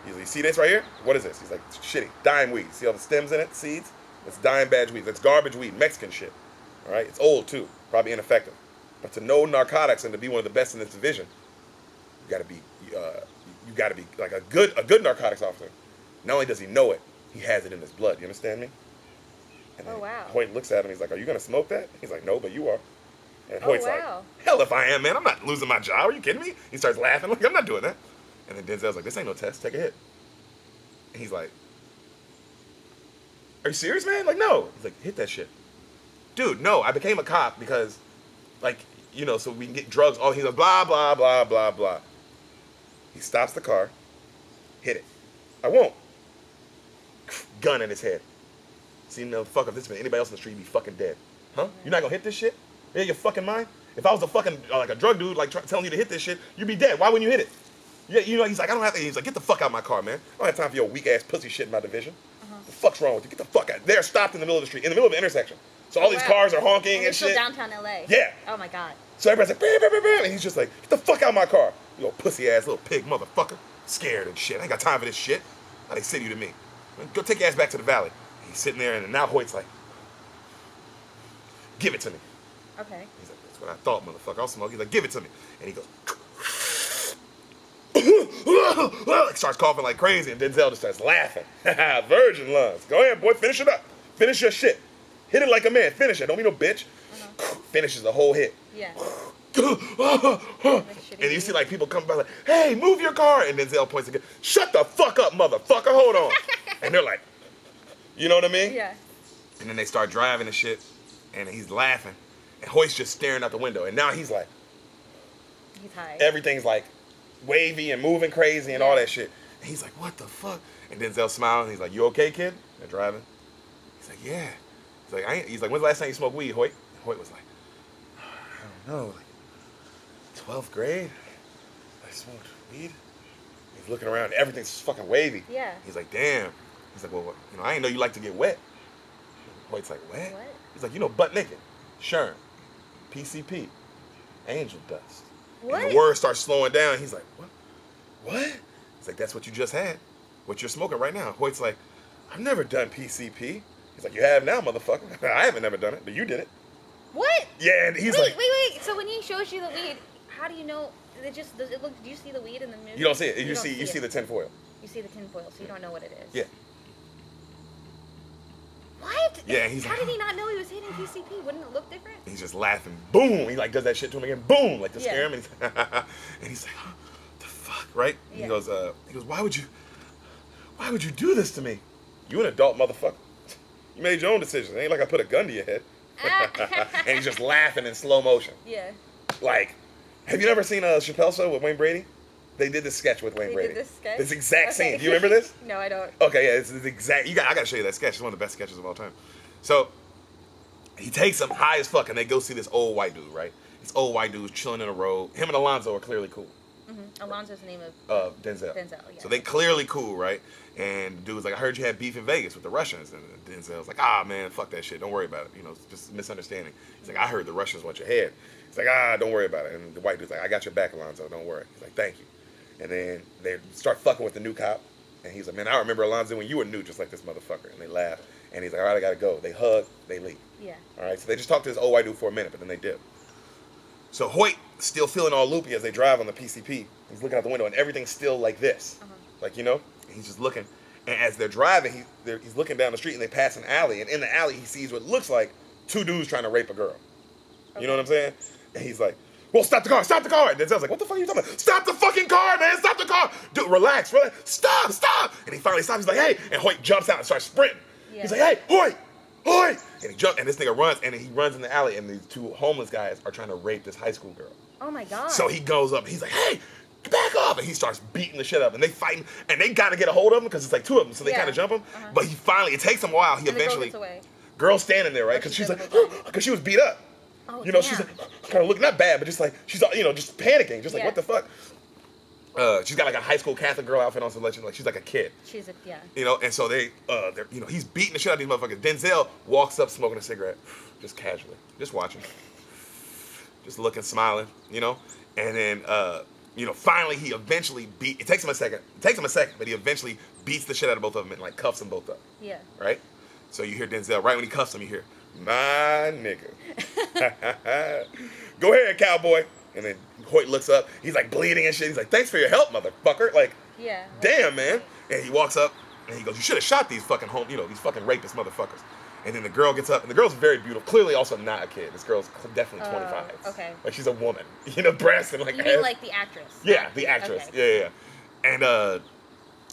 He's like, "You see this right here? What is this?" He's like, "Shitty. Dime weed. See all the stems in it? Seeds? It's dime badge weed. That's garbage weed. Mexican shit. All right? It's old too. Probably ineffective. But to know narcotics and to be one of the best in this division, you gotta be like a good narcotics officer. Not only does he know it, he has it in his blood. You understand me?" And Oh, wow. Hoyt looks at him. He's like, "Are you gonna smoke that?" He's like, "No, but you are." And Hoyt's wow. like, "Hell if I am, man. I'm not losing my job. Are you kidding me?" He starts laughing. Like, "I'm not doing that." And then Denzel's like, "This ain't no test. Take a hit." And he's like, "Are you serious, man?" Like, "No." He's like, "Hit that shit." "Dude, no. I became a cop because, like, you know, so we can get drugs." He's like, blah, blah, blah, blah, blah. He stops the car. "Hit it." "I won't." Gun in his head. "See, no, fuck, if this been anybody else in the street, you'd be fucking dead. Huh? You're not gonna hit this shit? Yeah, your fucking mind? If I was a fucking, like a drug dude, like telling you to hit this shit, you'd be dead. Why wouldn't you hit it?" Yeah, you know, he's like, "I don't have to." He's like, "Get the fuck out of my car, man. I don't have time for your weak ass pussy shit in my division. The fuck's wrong with you? Get the fuck out." They're stopped in the middle of the street, in the middle of the intersection. So all these cars are honking and still shit. downtown LA. Yeah. Oh my God. So everybody's like, "Bam, bam, bam, bam," and he's just like, "Get the fuck out of my car. You little pussy ass little pig motherfucker. Scared and shit. I ain't got time for this shit. How they send you to me? Go take your ass back to the valley." He's sitting there, and now Hoyt's like, "Give it to me." Okay. He's like, "That's what I thought, motherfucker. I'll smoke." He's like, "Give it to me." And he goes, like, starts coughing like crazy, and Denzel just starts laughing. "Virgin lungs. Go ahead, boy. Finish it up. Finish your shit. Hit it like a man. Finish it. Don't be no bitch." Finishes the whole hit. Yeah. And you see like people come by like, "Hey, move your car." And Denzel points again, "Shut the fuck up, motherfucker. Hold on." And they're like, you know what I mean? Yeah. And then they start driving and shit, and he's laughing, and Hoyt's just staring out the window, and now he's like, He's high. everything's like wavy and moving crazy and all that shit. And he's like, "What the fuck?" And Denzel smiles, and he's like, "You okay, kid?" They're driving. He's like, "Yeah." He's like, "When's the last time you smoked weed, Hoyt?" And Hoyt was like, "I don't No, like 12th grade, I smoked weed. He's looking around, everything's fucking wavy. Yeah. He's like, damn. He's like, well, what? You know, I didn't know you like to get wet. Hoyt's like, what? What? He's like, you know, butt naked, Sherm, PCP, angel dust. What? And the word starts slowing down. He's like, what? What? He's like, that's what you just had. What you're smoking right now. Hoyt's like, I've never done PCP. He's like, you have now, motherfucker. I haven't never done it, but you did it. What? Yeah, and he's wait, like, wait. So when he shows you the weed, how do you know? Does it look? Do you see the weed in the movie? you don't see it. You don't see the tinfoil. You see the tinfoil, so you don't know what it is. Yeah. What? Yeah, he's How like, did he not know he was hitting PCP? Wouldn't it look different? He's just laughing. Boom. He like does that shit to him again. Boom. Like to scare him. And he's like, oh, the fuck, right? Yeah. He goes, why would you do this to me? You an adult motherfucker. You made your own decision. It ain't like I put a gun to your head. And he's just laughing in slow motion. Yeah. Like, have you never seen a Chappelle show with Wayne Brady? They did this sketch with Wayne Brady. They did this sketch? This exact Okay. scene. Do you remember this? No, I don't. Okay, yeah, it's the exact. I gotta show you that sketch. It's one of the best sketches of all time. So he takes him high as fuck, and they go see this old white dude, right? This old white dude's chilling in the road. Him and Alonzo are clearly cool. Mm-hmm. Alonzo's the name of Denzel. Denzel, yeah. So they clearly cool, right? And the dude's like, I heard you had beef in Vegas with the Russians. And Denzel's like, ah, man, fuck that shit. Don't worry about it. You know, it's just a misunderstanding. He's like, I heard the Russians want your head. He's like, don't worry about it. And the white dude's like, I got your back, Alonzo. Don't worry. He's like, thank you. And then they start fucking with the new cop. And he's like, man, I remember, Alonzo, when you were new just like this motherfucker. And they laugh. And he's like, all right, I gotta go. They hug. They leave. Yeah. All right, so they just talk to this old white dude for a minute, but then they dip. So Hoyt still feeling all loopy as they drive on the PCP. He's looking out the window, and everything's still like this. Like, you know? And he's just looking. And as they're driving, he's looking down the street, and they pass an alley. And in the alley, he sees what looks like two dudes trying to rape a girl. You know what I'm saying? And he's like, well, stop the car, stop the car. And Denzel's like, what the fuck are you talking about? Stop the fucking car, man, stop the car. Dude, relax, stop. And he finally stops. He's like, hey. And Hoyt jumps out and starts sprinting. Yeah. He's like, hey, Hoyt. And he jumps, and this nigga runs, and he runs in the alley, and these two homeless guys are trying to rape this high school girl. Oh my God. So he goes up, and he's like, hey, back off. And he starts beating the shit up, and they fighting, and they gotta get a hold of him because it's like two of them, so they kind of jump him. But he finally, it takes him a while. He eventually, girl's standing there, right? Because she's like, because she was beat up. Oh, you know, she's like, kind of looking not bad, but just like she's, you know, just panicking, just like what the fuck. She's got like a high school Catholic girl outfit on, so let you know, like she's like a kid. You know, and so they're, you know, he's beating the shit out of these motherfuckers. Denzel walks up smoking a cigarette, just casually, just watching, just looking, smiling, you know, and then, you know, finally he eventually it takes him a second, but he eventually beats the shit out of both of them and like cuffs them both up. Yeah. Right? So you hear Denzel, right when he cuffs him, you hear, my nigga. Go ahead, cowboy. And then Hoyt looks up. He's like bleeding and shit. He's like, thanks for your help, motherfucker. Like, damn, man. And he walks up and he goes, you should have shot these fucking these fucking rapist motherfuckers. And then the girl gets up, and the girl's very beautiful. Clearly also not a kid. This girl's definitely 25. Okay. Like she's a woman. You know, breasts and like you mean like the actress? Yeah, the actress. Okay. Yeah. And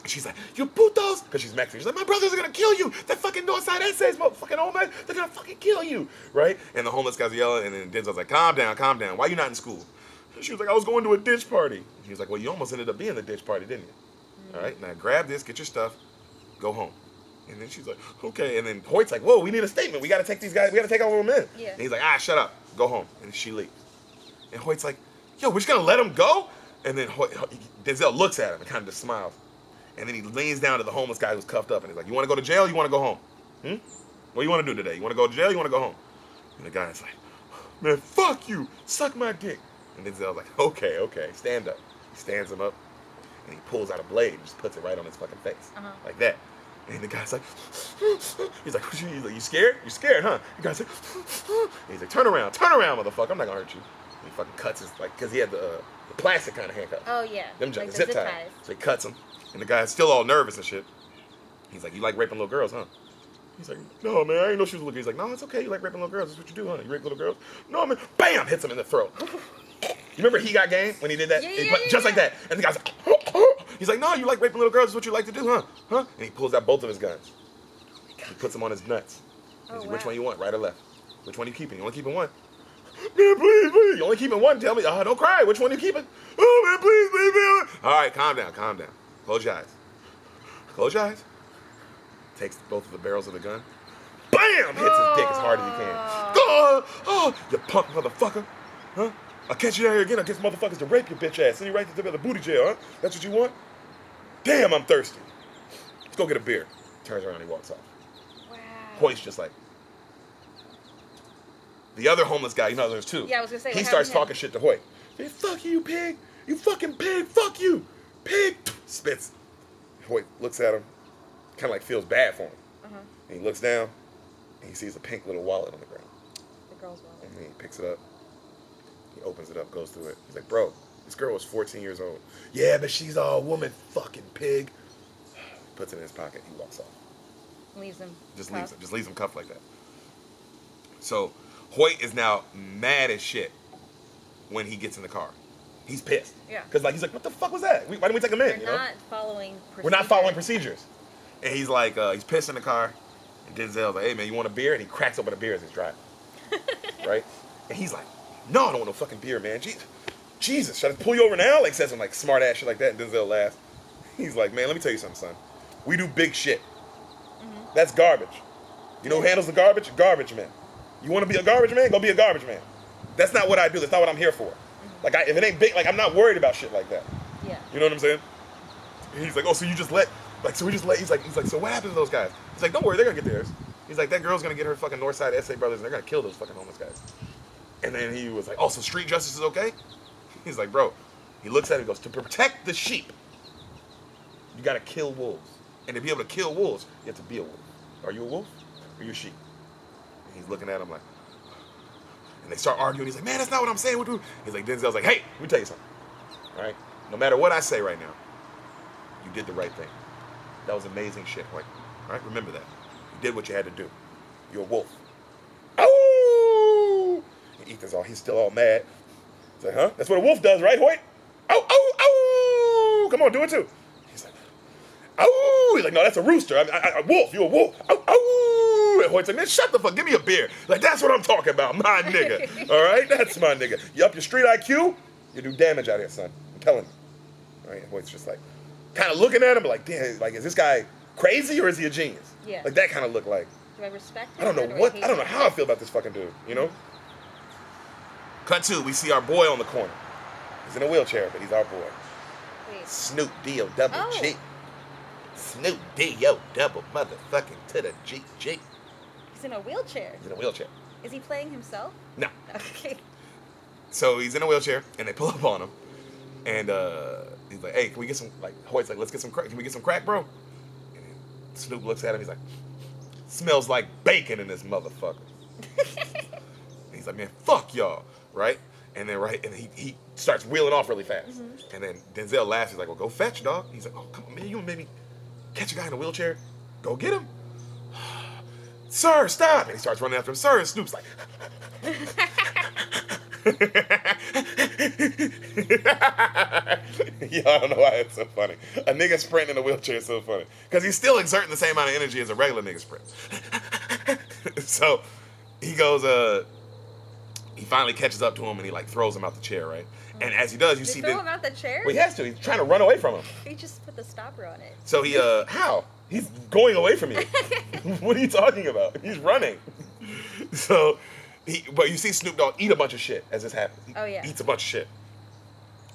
she's like, you putos! Because she's Mexican. She's like, my brothers are gonna kill you! That fucking Northside essays, motherfucking homeless, they're gonna fucking kill you! Right? And the homeless guy's yelling, and then Denzel's like, calm down. Why are you not in school? And she was like, I was going to a ditch party. He was like, well, you almost ended up being the ditch party, didn't you? All right, now grab this, get your stuff, go home. And then she's like, okay. And then Hoyt's like, whoa, we need a statement. We gotta take these guys, we gotta take all of them in. Yeah. And he's like, shut up, go home. And she leaves. And Hoyt's like, yo, we're just gonna let him go? And then Denzel looks at him and kind of just smiles. And then he leans down to the homeless guy who's cuffed up, and he's like, you want to go to jail or you want to go home? What do you want to do today? You want to go to jail or you want to go home? And the guy's like, man, fuck you. Suck my dick. And Denzel's like, okay, stand up. He stands him up, and he pulls out a blade and just puts it right on his fucking face. Like that. And the guy's like, he's like, you scared? You scared, huh? The guy's like, and he's like, turn around, motherfucker. I'm not going to hurt you. And he fucking cuts his, like, because he had the plastic kind of handcuffs. Oh, yeah. Them like zip ties. So he cuts him. And the guy's still all nervous and shit. He's like, you like raping little girls, huh? He's like, no, man, I didn't know she was looking. He's like, no, it's okay. You like raping little girls. That's what you do, huh? You rape little girls? No, man. Bam! Hits him in the throat. You remember He Got Game when he did that? Just like that. And the guy's like, he's like, no, you like raping little girls. That's what you like to do, huh? And he pulls out both of his guns. He puts them on his nuts. He's like, which one you want, right or left? Which one are you keeping? You only keeping one? Man, please. You only keeping one? Tell me. Don't cry. Which one are you keeping? Oh, man, please. All right, calm down. Close your eyes. Takes both of the barrels of the gun. Bam! Hits his dick as hard as he can. Oh, you punk motherfucker. Huh? I'll catch you out here again. I'll get some motherfuckers to rape your bitch ass. Send you right to the booty jail, huh? That's what you want? Damn, I'm thirsty. Let's go get a beer. Turns around and he walks off. Wow. Hoyt's just like. The other homeless guy, you know there's two. Yeah, I was gonna say. He starts talking shit to Hoyt. Hey, fuck you, pig. You fucking pig. Fuck you. Pig. Spits. Hoyt looks at him. Kind of like feels bad for him. Uh-huh. And he looks down. And he sees a pink little wallet on the ground. The girl's wallet. And he picks it up. He opens it up, goes through it. He's like, bro, this girl was 14 years old. Yeah, but she's all woman, fucking pig. Puts it in his pocket. He walks off. Leaves him. Just leaves him cuffed like that. So Hoyt is now mad as shit when he gets in the car. He's pissed. Yeah. Because like he's like, what the fuck was that? Why didn't we take him in? We're not following procedures. We're not following procedures. And he's like, he's pissed in the car. And Denzel's like, hey man, you want a beer? And he cracks open a beer as he's driving. Right? And he's like, no, I don't want no fucking beer, man. Jesus, should I pull you over now? Like says some like smart ass shit like that. And Denzel laughs. He's like, man, let me tell you something, son. We do big shit. Mm-hmm. That's garbage. You know who handles the garbage? Garbage man. You want to be a garbage man? Go be a garbage man. That's not what I do. That's not what I'm here for. Mm-hmm. Like, if it ain't big, like, I'm not worried about shit like that. Yeah. You know what I'm saying? And he's like, oh, so you just let, like, so we just let, he's like, so what happened to those guys? He's like, don't worry, they're going to get theirs. He's like, that girl's going to get her fucking Northside SA brothers, and they're going to kill those fucking homeless guys. And then he was like, oh, so street justice is okay? He's like, bro, he looks at it and goes, to protect the sheep, you got to kill wolves. And to be able to kill wolves, you have to be a wolf. Are you a wolf? Or are you a sheep? And he's looking at him like, and they start arguing. He's like, man, that's not what I'm saying. He's like, Denzel's like, hey, let me tell you something. All right? No matter what I say right now, you did the right thing. That was amazing shit. Like, all right? Remember that. You did what you had to do. You're a wolf. Oh! And Ethan's he's still all mad. He's like, huh? That's what a wolf does, right, Hoyt? Oh, oh, oh! Come on, do it too. He's like, oh! He's like, no, that's a rooster. A wolf. You a wolf. Oh, oh! And Hoyt's like, man, shut the fuck. Give me a beer. Like, that's what I'm talking about. My nigga. All right? That's my nigga. You up your street IQ? You do damage out here, son. I'm telling you. All right? And Hoyt's just like, kind of looking at him like, damn, like, is this guy crazy or is he a genius? Yeah. Like, that kind of look like. Do I respect him? I don't know how I feel about this fucking dude, you know? Cut to, we see our boy on the corner. He's in a wheelchair, but he's our boy. Wait. Snoop D-O double G. Snoop D-O double motherfucking to the G. He's in a wheelchair. He's in a wheelchair. Is he playing himself? No. Okay. So he's in a wheelchair, and they pull up on him. And he's like, hey, can we get some, like, Hoyt's like, let's get some crack. Can we get some crack, bro? And Snoop looks at him, he's like, smells like bacon in this motherfucker. He's like, man, fuck y'all, right? And then he starts wheeling off really fast. Mm-hmm. And then Denzel laughs. He's like, well, go fetch, dog. He's like, oh, come on, man, you maybe catch a guy in a wheelchair. Go get him. Sir, stop. And he starts running after him. Sir, and Snoop's like. Yeah, I don't know why it's so funny. A nigga sprinting in a wheelchair is so funny. Because he's still exerting the same amount of energy as a regular nigga sprint. So he goes, he finally catches up to him and he like throws him out the chair, right? And as he does, you see throw him out the chair? Well, he has to. He's trying to run away from him. He just put the stopper on it. So he, how? He's going away from you. What are you talking about? He's running. So, but you see Snoop Dogg eat a bunch of shit as this happens. He eats a bunch of shit.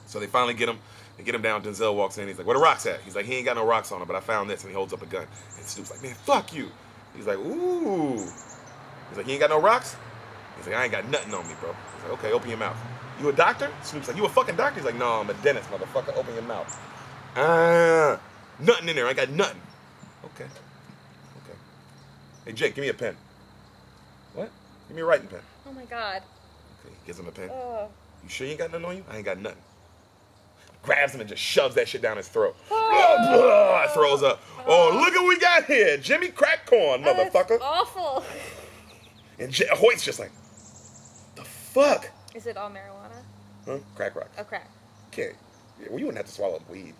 So they finally get him. They get him down. Denzel walks in. He's like, where the rocks at? He's like, he ain't got no rocks on him, but I found this. And he holds up a gun. And Snoop's like, man, fuck you. He's like, ooh. He's like, you ain't got no rocks? He's like, I ain't got nothing on me, bro. He's like, okay, open your mouth. You a doctor? Snoop's like, you a fucking doctor? He's like, no, I'm a dentist, motherfucker. Open your mouth. Nothing in there. I ain't got nothing. Okay. Hey, Jake, give me a pen. What? Give me a writing pen. Oh, my God. Okay, he gives him a pen. Oh. You sure you ain't got nothing on you? I ain't got nothing. Grabs him and just shoves that shit down his throat. Throws up. Oh, look at what we got here. Jimmy Crack Corn, motherfucker. That's awful. And Hoyt's just like, the fuck? Is it all marijuana? Huh? Crack rock. Oh, crack. Okay. Yeah, well, you wouldn't have to swallow weed.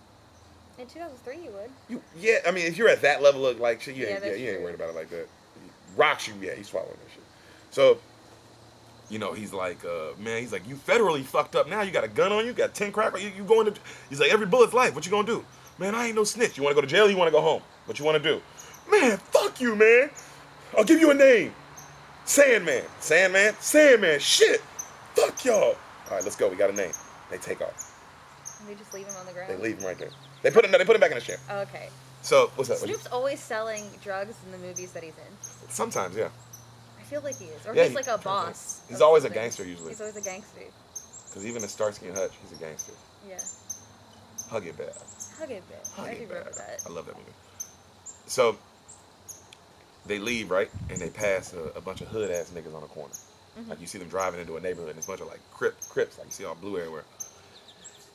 In 2003, you would. Yeah, I mean, if you're at that level of, like, shit, you ain't true. worried about it like that. Rocks you, yeah, he's swallowing that shit. So, you know, he's like, man, he's like, you federally fucked up now. You got a gun on you, got 10 crack, you going to, he's like, every bullet's life. What you gonna do? Man, I ain't no snitch. You want to go to jail or you want to go home? What you want to do? Man, fuck you, man. I'll give you a name. Sandman. Shit. Fuck y'all. All right, let's go. We got a name. They take off. And they just leave him on the ground? They leave him right there. They put him back in the chair. Oh, okay. So, what's up? Snoop's always selling drugs in the movies that he's in. Sometimes, yeah. I feel like he is. Or Yeah, he's like a boss. He's always a gangster, usually. He's always a gangster. Because even in Starsky and Hutch, he's a gangster. Yeah. Hug it bad. Hug it bad. I do remember that. I love that movie. So, they leave, right? And they pass a bunch of hood-ass niggas on the corner. Mm-hmm. Like, you see them driving into a neighborhood, and it's a bunch of, like, Crips. Like, you see all blue everywhere.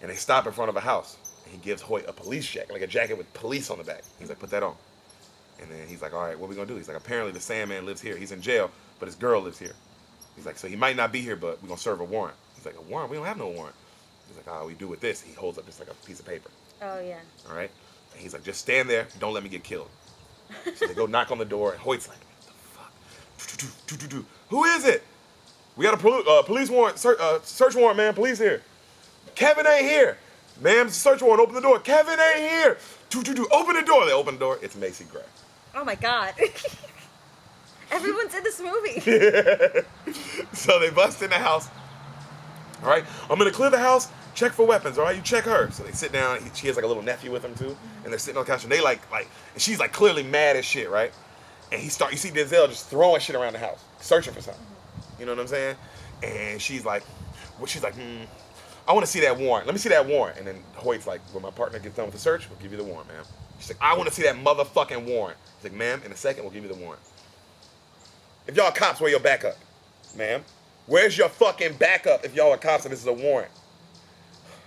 And they stop in front of a house. And he gives Hoyt a police jacket, like a jacket with police on the back. He's like, put that on. And then he's like, all right, what are we going to do? He's like, apparently the Sandman lives here. He's in jail, but his girl lives here. He's like, so he might not be here, but we're going to serve a warrant. He's like, a warrant? We don't have no warrant. He's like, oh, we do with this. He holds up just like a piece of paper. Oh, yeah. All right? And he's like, just stand there. Don't let me get killed. So they go knock on the door, and Hoyt's like, what the fuck? Who is it? We got a police warrant, search warrant, man. Police here. Kevin ain't here. Ma'am, search warrant. Open the door. Kevin ain't here. Open the door. They open the door. It's Macy Gray. Oh my God. Everyone's in this movie. So they bust in the house. All right, I'm gonna clear the house. Check for weapons. All right, you check her. So they sit down. She has like a little nephew with him too, and they're sitting on the couch. And they and she's like clearly mad as shit, right? And you see Denzel just throwing shit around the house, searching for something. You know what I'm saying? And she's like, I want to see that warrant. Let me see that warrant. And then Hoyt's like, when my partner gets done with the search, we'll give you the warrant, ma'am. She's like, I want to see that motherfucking warrant. He's like, ma'am, in a second, we'll give you the warrant. If y'all cops, where your backup? Ma'am, where's your fucking backup if y'all are cops and this is a warrant?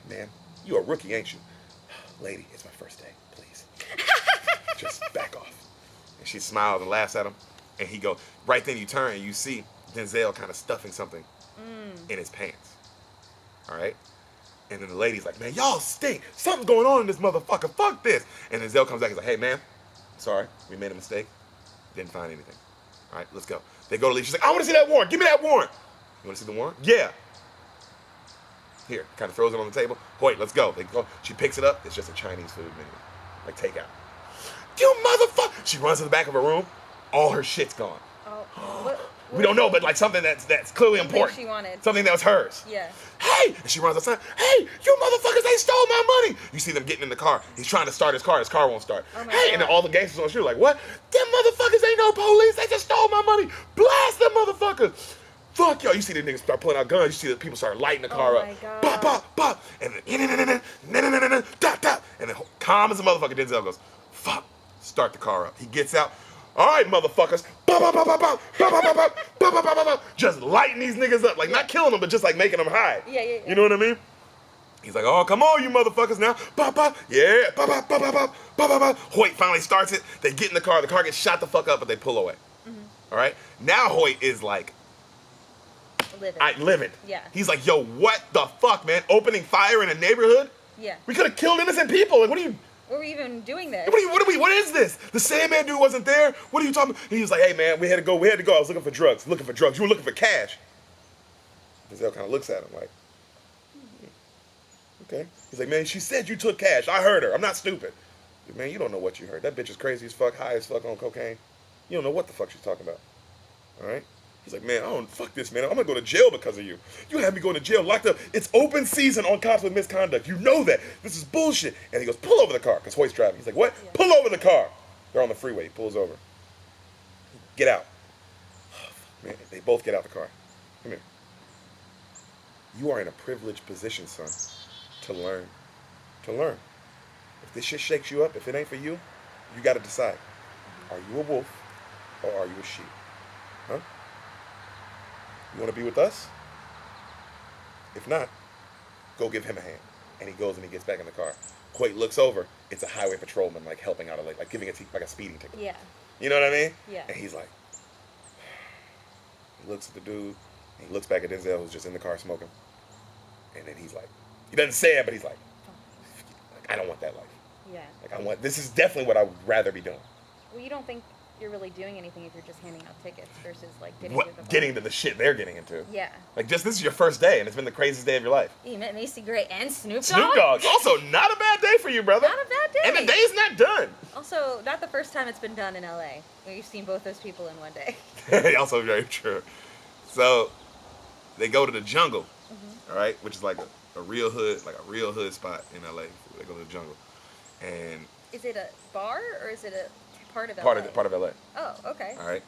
Man, you a rookie, ain't you? Lady, it's my first day, please. Just back off. And she smiles and laughs at him. And he goes, right then you turn and you see Denzel kind of stuffing something in his pants. All right? And then the lady's like, man, y'all stink. Something's going on in this motherfucker. Fuck this. And Denzel comes back and is like, hey, man, sorry. We made a mistake. Didn't find anything. All right, let's go. They go to leave. She's like, I want to see that warrant. Give me that warrant. You want to see the warrant? Yeah. Here. Kind of throws it on the table. Hoyt, let's go. They go. She picks it up. It's just a Chinese food menu. Like takeout. You motherfucker. She runs to the back of her room. All her shit's gone. Oh, we don't know, but like something that's clearly important. She wanted. Something that was hers. Yeah. Hey! And she runs outside. Hey, you motherfuckers, they stole my money. You see them getting in the car. He's trying to start his car. His car won't start. Oh my hey, God. And then all the gangsters on the street are like, what? Them motherfuckers ain't no police. They just stole my money. Blast them motherfuckers. Fuck y'all. You see the niggas start pulling out guns. You see the people start lighting the car up. Oh my God. Bop, bop, bop. And then, dot, dot. And then calm as a motherfucker, Denzel goes, fuck. Start the car up. He gets out. All right, motherfuckers. Just lighting these niggas up. Like, not killing them, but just like making them high. Yeah. You know what I mean? He's like, oh, come on, you motherfuckers now. Yeah. Hoyt finally starts it. They get in the car. The car gets shot the fuck up, but they pull away. All right? Now Hoyt is like, livid. Yeah. He's like, yo, what the fuck, man? Opening fire in a neighborhood? Yeah. We could have killed innocent people. Like, what are you... What are we even doing this? What is this? The Sandman dude wasn't there. What are you talking about? He was like, hey man, we had to go. I was looking for drugs. You were looking for cash. Denzel kind of looks at him like, okay. He's like, man, she said you took cash. I heard her. I'm not stupid. Like, man, you don't know what you heard. That bitch is crazy as fuck, high as fuck on cocaine. You don't know what the fuck she's talking about. All right? He's like, man, fuck this, man. I'm gonna go to jail because of you. You have me going to jail, locked up. It's open season on cops with misconduct. You know that. This is bullshit. And he goes, pull over the car, because Hoyt's driving. He's like, what? Yeah. Pull over the car. They're on the freeway. He pulls over. Get out. Man, they both get out the car. Come here. You are in a privileged position, son, to learn. If this shit shakes you up, if it ain't for you, you got to decide. Are you a wolf or are you a sheep? Huh? You want to be with us? If not, go give him a hand. And he goes and he gets back in the car. Hoyt looks over. It's a highway patrolman, like helping out, like giving it like a speeding ticket. Yeah. You know what I mean? Yeah. And he's like, he looks at the dude. And he looks back at Denzel, who's just in the car smoking. And then he's like, he doesn't say it, but he's like, I don't want that life. Yeah. Like this is definitely what I would rather be doing. Well, you don't think you're really doing anything if you're just handing out tickets versus like getting to the shit they're getting into. Yeah. Like this is your first day and it's been the craziest day of your life. You met Macy Gray and Snoop Dogg? Snoop Dogg. Also not a bad day for you, brother. Not a bad day. And the day's not done. Also, not the first time it's been done in LA. You've seen both those people in one day. Also very true. So they go to the jungle. all right, which is like a real hood, spot in LA. They go to the jungle, and is it a bar or is it a part of LA? Part of LA. Oh, okay. All right,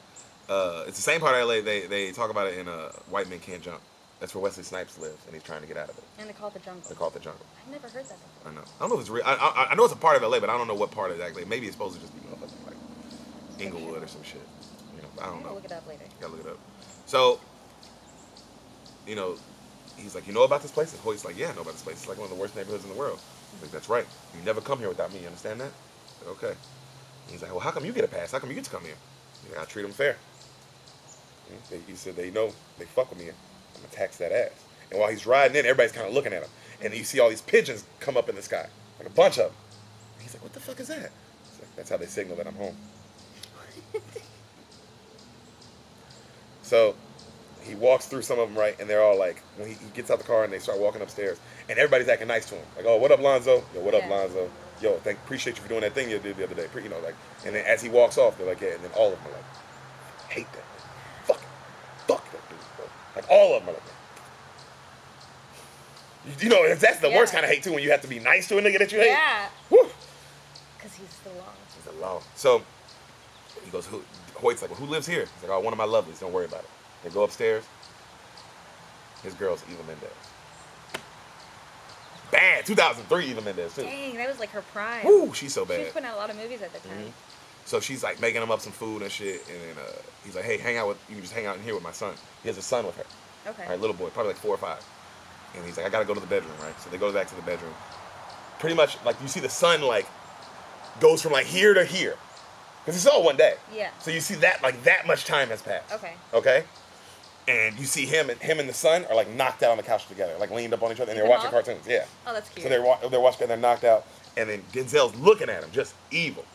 it's the same part of LA. They talk about it in White Men Can't Jump. That's where Wesley Snipes lives, and he's trying to get out of it. And they call it the jungle. They call it the jungle. I've never heard that before. I know. I don't know if it's real. I know it's a part of LA, but I don't know what part exactly. Maybe it's supposed to just be motherfucking like Inglewood or some shit. You know, I don't know. I'll look it up later. Gotta look it up. So, you know, he's like, you know about this place? And Hoyt's like, yeah, I know about this place. It's like one of the worst neighborhoods in the world. He's like, that's right. You never come here without me. You understand that? I said, okay. And he's like, well, how come you get a pass? How come you get to come here? He's like, I treat them fair. He said, they know they fuck with me. I'm gonna tax that ass. And while he's riding in, everybody's kind of looking at him. And you see all these pigeons come up in the sky, like a bunch of them. And he's like, what the fuck is that? He's like, that's how they signal that I'm home. So he walks through some of them, right? And they're all like, when he gets out the car and they start walking upstairs, and everybody's acting nice to him. Like, oh, what up, Lonzo? Yo, what up, Lonzo? Yo, appreciate you for doing that thing you did the other day. You know, like, and then as he walks off, they're like, yeah, and then all of them are like, hate that dude. Fuck that dude, bro. Like, all of them are like, you know, that's the worst kind of hate, too, when you have to be nice to a nigga that you hate. Yeah. Woo. Because he's the law. He's the law. So, he goes, Hoyt's like, well, who lives here? He's like, oh, one of my lovelies. Don't worry about it. They go upstairs. His girl's Eva Mendes. Bad. 2003 Eva Mendes, too. Dang, that was like her prime. Woo, she's so bad. She was putting out a lot of movies at the time. Mm-hmm. So she's like making him up some food and shit. And then he's like, hey, you can just hang out in here with my son. He has a son with her. Okay. All right, little boy, probably like 4 or 5. And he's like, I gotta go to the bedroom, right? So they go back to the bedroom. Pretty much, like, you see the sun, like, goes from, like, here to here. Because it's all one day. Yeah. So you see that, like, that much time has passed. Okay. Okay? And you see him and the son are, like, knocked out on the couch together. Like, leaned up on each other, and they're watching cartoons. Yeah. Oh, that's cute. So they're watching, and they're knocked out. And then Denzel's looking at him, just evil.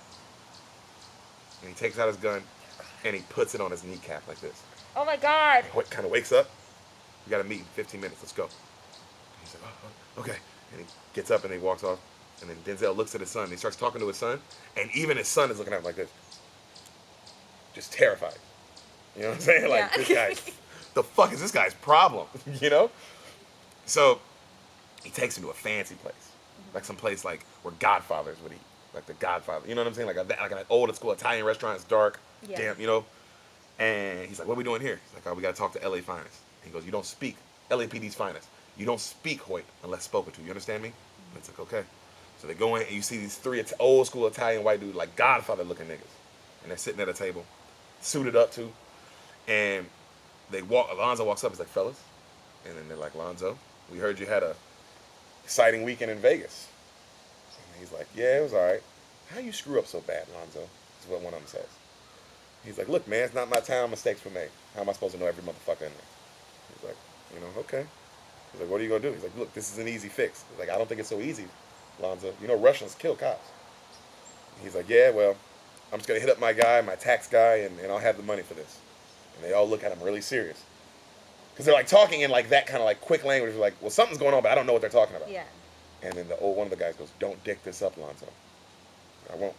And he takes out his gun, and he puts it on his kneecap like this. Oh, my God. Hoyt kind of wakes up. You got to meet in 15 minutes. Let's go. He's like, oh, okay. And he gets up and he walks off. And then Denzel looks at his son. And he starts talking to his son. And even his son is looking at him like this. Just terrified. You know what I'm saying? Like, this guy, the fuck is this guy's problem? You know? So he takes him to a fancy place. Like some place like where Godfathers would eat. Like the Godfather. You know what I'm saying? Like an old school Italian restaurant. It's dark. Yeah. Damn, you know? And he's like, what are we doing here? He's like, oh, we got to talk to LA Finest. He goes, you don't speak. LAPD's Finest. You don't speak Hoyt unless spoken to. You understand me? And it's like, okay. So they go in and you see these 3 old school Italian white dudes, like Godfather looking niggas. And they're sitting at a table, suited up too. And Lonzo walks up, he's like, fellas. And then they're like, Lonzo, we heard you had a exciting weekend in Vegas. And he's like, yeah, it was all right. How you screw up so bad, Lonzo? Is what one of them says. He's like, look, man, it's not my town, mistakes were made. How am I supposed to know every motherfucker in there? He's like, you know, okay. He's like, what are you going to do? He's like, look, this is an easy fix. He's like, I don't think it's so easy, Lonzo. You know, Russians kill cops. He's like, yeah, well, I'm just going to hit up my guy, my tax guy, and I'll have the money for this. And they all look at him really serious. Because they're like talking in like that kind of like quick language. Like, well, something's going on, but I don't know what they're talking about. Yeah. And then one of the guys goes, don't dick this up, Lonzo. I won't.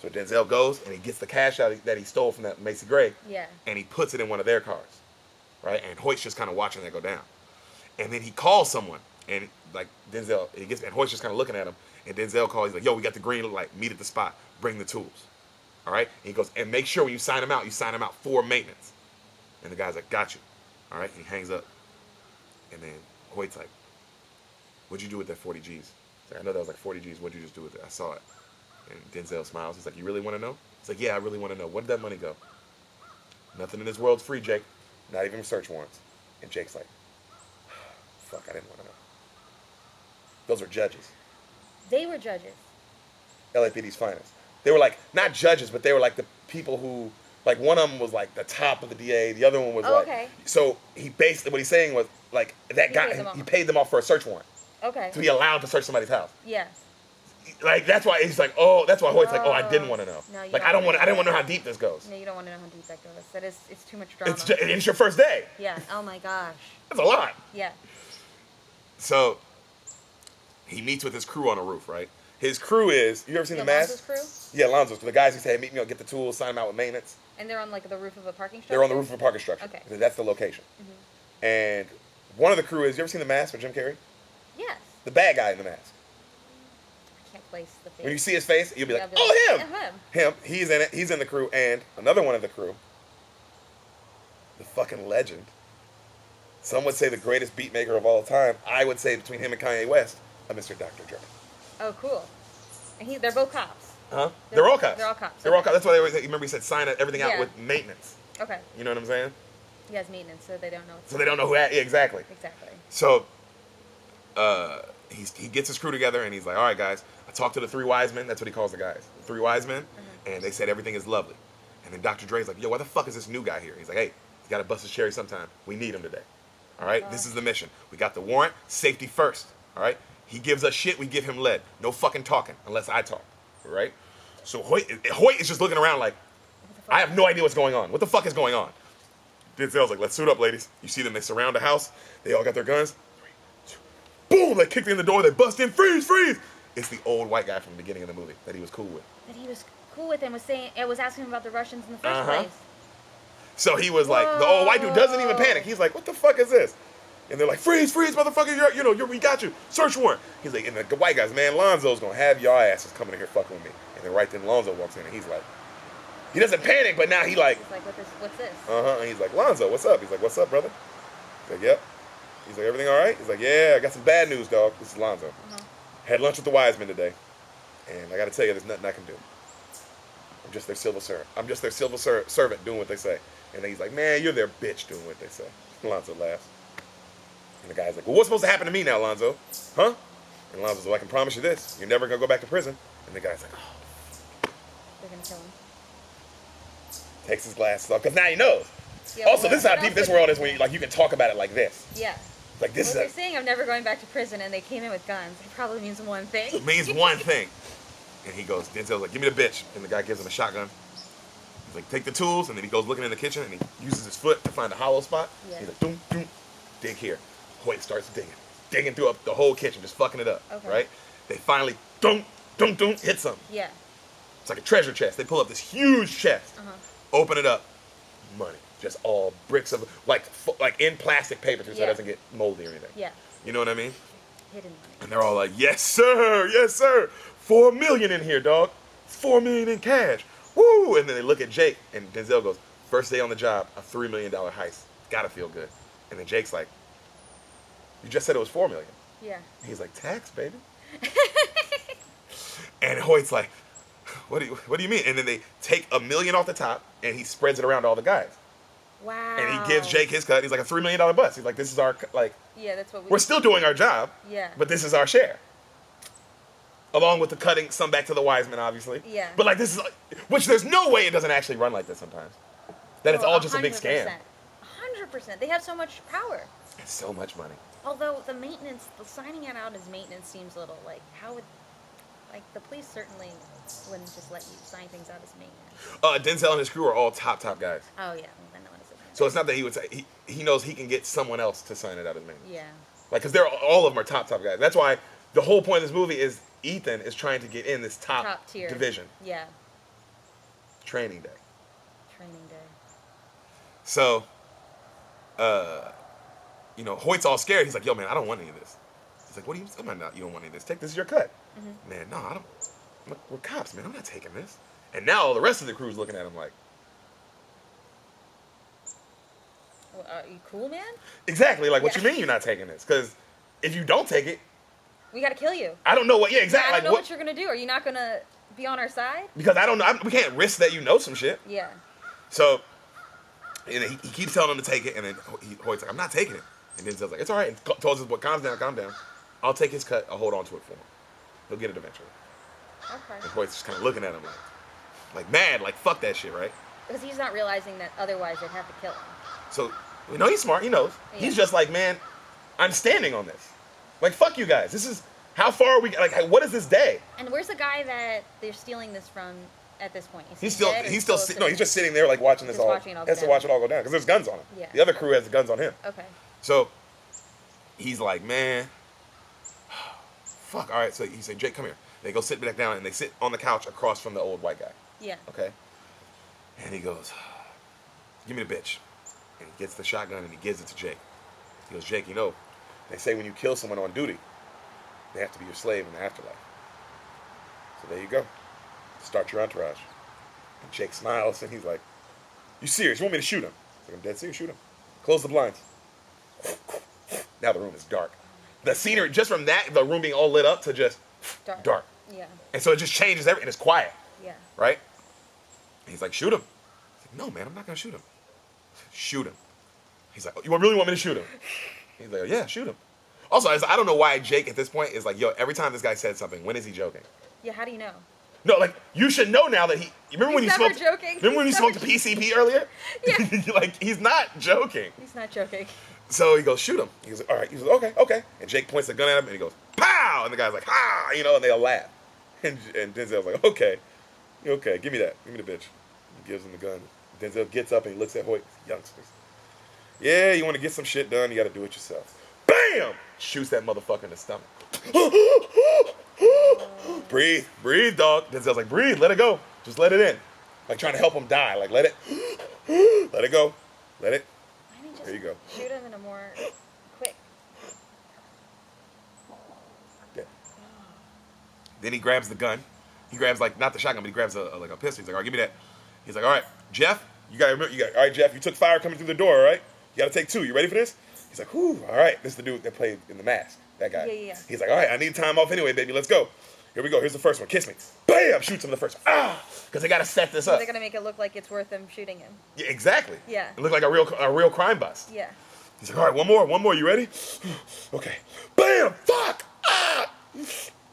So Denzel goes and he gets the cash out that he stole from that Macy Gray. Yeah. And he puts it in one of their cars. Right? And Hoyt's just kind of watching that go down. And then he calls someone. And like Denzel, and Hoyt's just kind of looking at him. And Denzel calls, he's like, yo, we got the green light. Meet at the spot. Bring the tools. All right? And he goes, and make sure when you sign them out for maintenance. And the guy's like, got you. All right? And he hangs up. And then Hoyt's like, what'd you do with that 40 G's? Like, I know that was like 40 G's. What'd you just do with it? I saw it. And Denzel smiles. He's like, you really want to know? He's like, yeah, I really want to know. Where did that money go? Nothing in this world's free, Jake. Not even search warrants. And Jake's like, fuck, I didn't want to know. Those were judges. They were judges. LAPD's Finest. They were like, not judges, but they were like the people who, like one of them was like the top of the DA. The other one was okay. So he basically, what he's saying was like, that guy, he paid them off for a search warrant. Okay. To be allowed to search somebody's house. Yeah. Like, that's why he's like, oh, that's why Hoyt's like, oh, I didn't want to know. No, like, I didn't want to know how deep this goes. No, you don't want to know how deep that goes. It's too much drama. It's your first day. Yeah. Oh my gosh. That's a lot. Yeah. So he meets with his crew on a roof, right? His crew is, you ever seen The Mask? Lonzo's crew? Yeah, Lonzo's. The guys who say, hey, meet me, get the tools, sign them out with maintenance. And they're on like the roof of a parking structure? They're on the roof of a parking structure. Okay. That's the location. Mm-hmm. And One of the crew is, you ever seen The Mask with Jim Carrey? Yes. The bad guy in The Mask. I can't place the face. When you see his face, you'll be like, I'll be oh, like, him! Him. He's in it. He's in the crew. And another one of the crew, the fucking legend. Some would say the greatest beat maker of all time. I would say between him and Kanye West, a Mr. Dr. Dre. Oh, cool. And they're both cops. Huh? They're all cops. They're all cops. They're all cops. That's why they always, remember he said sign everything out Yeah. with maintenance. Okay. You know what I'm saying? He has maintenance, so they don't know. So they don't know who. Yeah, exactly. Exactly. So, he gets his crew together and he's like, all right, guys, I talked to the three wise men. That's what he calls the guys. The three wise men. And they said everything is lovely. And then Dr. Dre's like, yo, why the fuck is this new guy here? He's like, hey, he's got to bust his cherry sometime. We need him today. All right? This is the mission. We got the warrant. Safety first. All right? He gives us shit. We give him lead. No fucking talking unless I talk. All right? So Hoyt is just looking around like, I have no idea what's going on. What the fuck is going on? Denzel's like, let's suit up, ladies. You see them, they surround the house. They all got their guns. 3, 2, boom, they kicked in the door. They bust in, freeze, freeze. It's the old white guy from the beginning of the movie that he was cool with. That he was cool with and was asking him about the Russians in the first place. So he was like, the old white dude doesn't even panic. He's like, what the fuck is this? And they're like, freeze, freeze, motherfucker, we got you. Search warrant. He's like, and the white guy's, man, Lonzo's gonna have y'all asses coming in here fucking with me. And then right then Lonzo walks in and he's like, he doesn't panic, but now he's like, what's this? And he's like, Lonzo, what's up? He's like, what's up, brother? He's like, yep. He's like, everything all right? He's like, yeah, I got some bad news, dog. This is Lonzo. Had lunch with the wise men today, and I got to tell you, there's nothing I can do. I'm just their civil servant. I'm just their civil servant doing what they say. And then he's like, man, you're their bitch doing what they say. Lonzo laughs. And the guy's like, well, what's supposed to happen to me now, Lonzo? Huh? And Lonzo's like, I can promise you this. You're never going to go back to prison. And the guy's like, oh. They're going to kill him. Takes his glasses off, because now he knows. Yeah, also, this is how deep this world is when you can talk about it like this. Yeah. Like this They're saying I'm never going back to prison, and they came in with guns. It probably means one thing. It means one thing. And he goes, Denzel's like, give me the bitch. And the guy gives him a shotgun. He's like, take the tools. And then he goes looking in the kitchen, and he uses his foot to find a hollow spot. Yeah. He's like, doom, doom, dig here. Hoyt starts digging through up the whole kitchen, just fucking it up. Okay. Right? They finally, doom, doom, doom, hit something. Yeah. It's like a treasure chest. They pull up this huge chest, open it up, money. Just all bricks of, like in plastic paper so it doesn't get moldy or anything. Yeah. You know what I mean? Hidden money. And they're all like, yes, sir, yes, sir. $4 million in here, dog. $4 million in cash. Woo! And then they look at Jake, and Denzel goes, first day on the job, a $3 million heist. Gotta feel good. And then Jake's like, you just said it was $4 million. Yeah. He's like, tax, baby. And Hoyt's like, what do you mean? And then they take $1 million off the top, and he spreads it around to all the guys. Wow. And he gives Jake his cut. He's like, a $3 million bust. He's like, this is our, like, yeah, that's what we're still doing our job. Yeah. But this is our share. Along with the cutting some back to the wise men, obviously. Yeah. But like, this is, like, which there's no way it doesn't actually run like this sometimes. That it's all just a big scam. 100%. They have so much power. It's so much money. Although the signing it out as maintenance seems a little like, how would, like, the police certainly wouldn't just let you sign things out as maintenance. Denzel and his crew are all top guys. Oh, yeah. Then no one is. So it's not that he would say, he knows he can get someone else to sign it out as maintenance. Yeah. Like, because all of them are top guys. That's why the whole point of this movie is Ethan is trying to get in this top tier division. Yeah. Training day. So, Hoyt's all scared. He's like, yo, man, I don't want any of this. He's like, what do you mean you don't want any of this? Take this, is your cut. Mm-hmm. Man, no, I don't. We're cops, man. I'm not taking this. And now all the rest of the crew's looking at him like, well, are you cool, man? Exactly. Like, what you mean you're not taking this? Because if you don't take it, we gotta kill you. I don't know what. Yeah, exactly. I don't know what you're gonna do. Are you not gonna be on our side? Because I don't know. We can't risk that you know some shit. Yeah. So, and he keeps telling him to take it, and then Hoyt's like, I'm not taking it. And then Denzel's like, it's all right. And tells his boy, calm down. I'll take his cut. I'll hold on to it for him. He'll get it eventually. Okay. And Hoyt's just kind of looking at him like mad, like fuck that shit, right? Because he's not realizing that otherwise they'd have to kill him. So, he's smart. He knows. Yeah. He's just like, man, I'm standing on this. Like, fuck you guys. This is, how far are we, like, what is this day? And where's the guy that they're stealing this from at this point? He's still he's just sitting there, like, watching this all. He has to watch it all go down, because there's guns on him. Yeah. The other crew has the guns on him. Okay. So, he's like, man, fuck, all right. So he said, Jake, come here. They go sit back down, and they sit on the couch across from the old white guy. Yeah. Okay. And he goes, give me the bitch. And he gets the shotgun, and he gives it to Jake. He goes, Jake, you know, they say when you kill someone on duty, they have to be your slave in the afterlife. So there you go. Start your entourage. And Jake smiles and he's like, you serious? You want me to shoot him? I'm like, I'm dead serious, shoot him. Close the blinds. Now the room is dark. The scenery, just from that, the room being all lit up to just dark. Yeah. And so it just changes everything. And it's quiet. Yeah. Right? And he's like, shoot him. He's like, no, man, I'm not going to shoot him. Shoot him. He's like, oh, you really want me to shoot him? He's like, yeah, shoot him. Also, I don't know why Jake at this point is like, yo, every time this guy said something, when is he joking? Yeah, how do you know? No, like, you should know now that he... Remember when you smoked... joking. Remember when you smoked PCP earlier? Yeah. Like, he's not joking. He's not joking. So he goes, shoot him. He goes, all right. He goes, okay, okay. And Jake points the gun at him, and he goes, pow! And the guy's like, ha! You know, and they all laugh. And Denzel's like, okay, give me that. Give me the bitch. He gives him the gun. Denzel gets up, and he looks at Hoyt. Youngsters. Yeah, you want to get some shit done, you got to do it yourself. Bam! Shoots that motherfucker in the stomach. Breathe, dog. Denzel's like, breathe, let it go. Just let it in. Like trying to help him die. Like, let it go. Let it. Why don't you There you go. shoot him in a more quick. Yeah. Then he grabs the gun. He grabs, like, not the shotgun, but he grabs a pistol. He's like, all right, give me that. He's like, all right, Jeff, all right, Jeff, you took fire coming through the door, all right? You got to take two. You ready for this? He's like, whew, all right. This is the dude that played in The Mask. That guy. Yeah. He's like, all right, I need time off anyway, baby. Let's go. Here we go. Here's the first one. Kiss me. Bam! Shoots him the first one. Ah! Because they got to set this up. They're going to make it look like it's worth them shooting him. Yeah, exactly. Yeah. It looked like a real crime bust. Yeah. He's like, all right, one more. You ready? Okay. Bam! Fuck! Ah!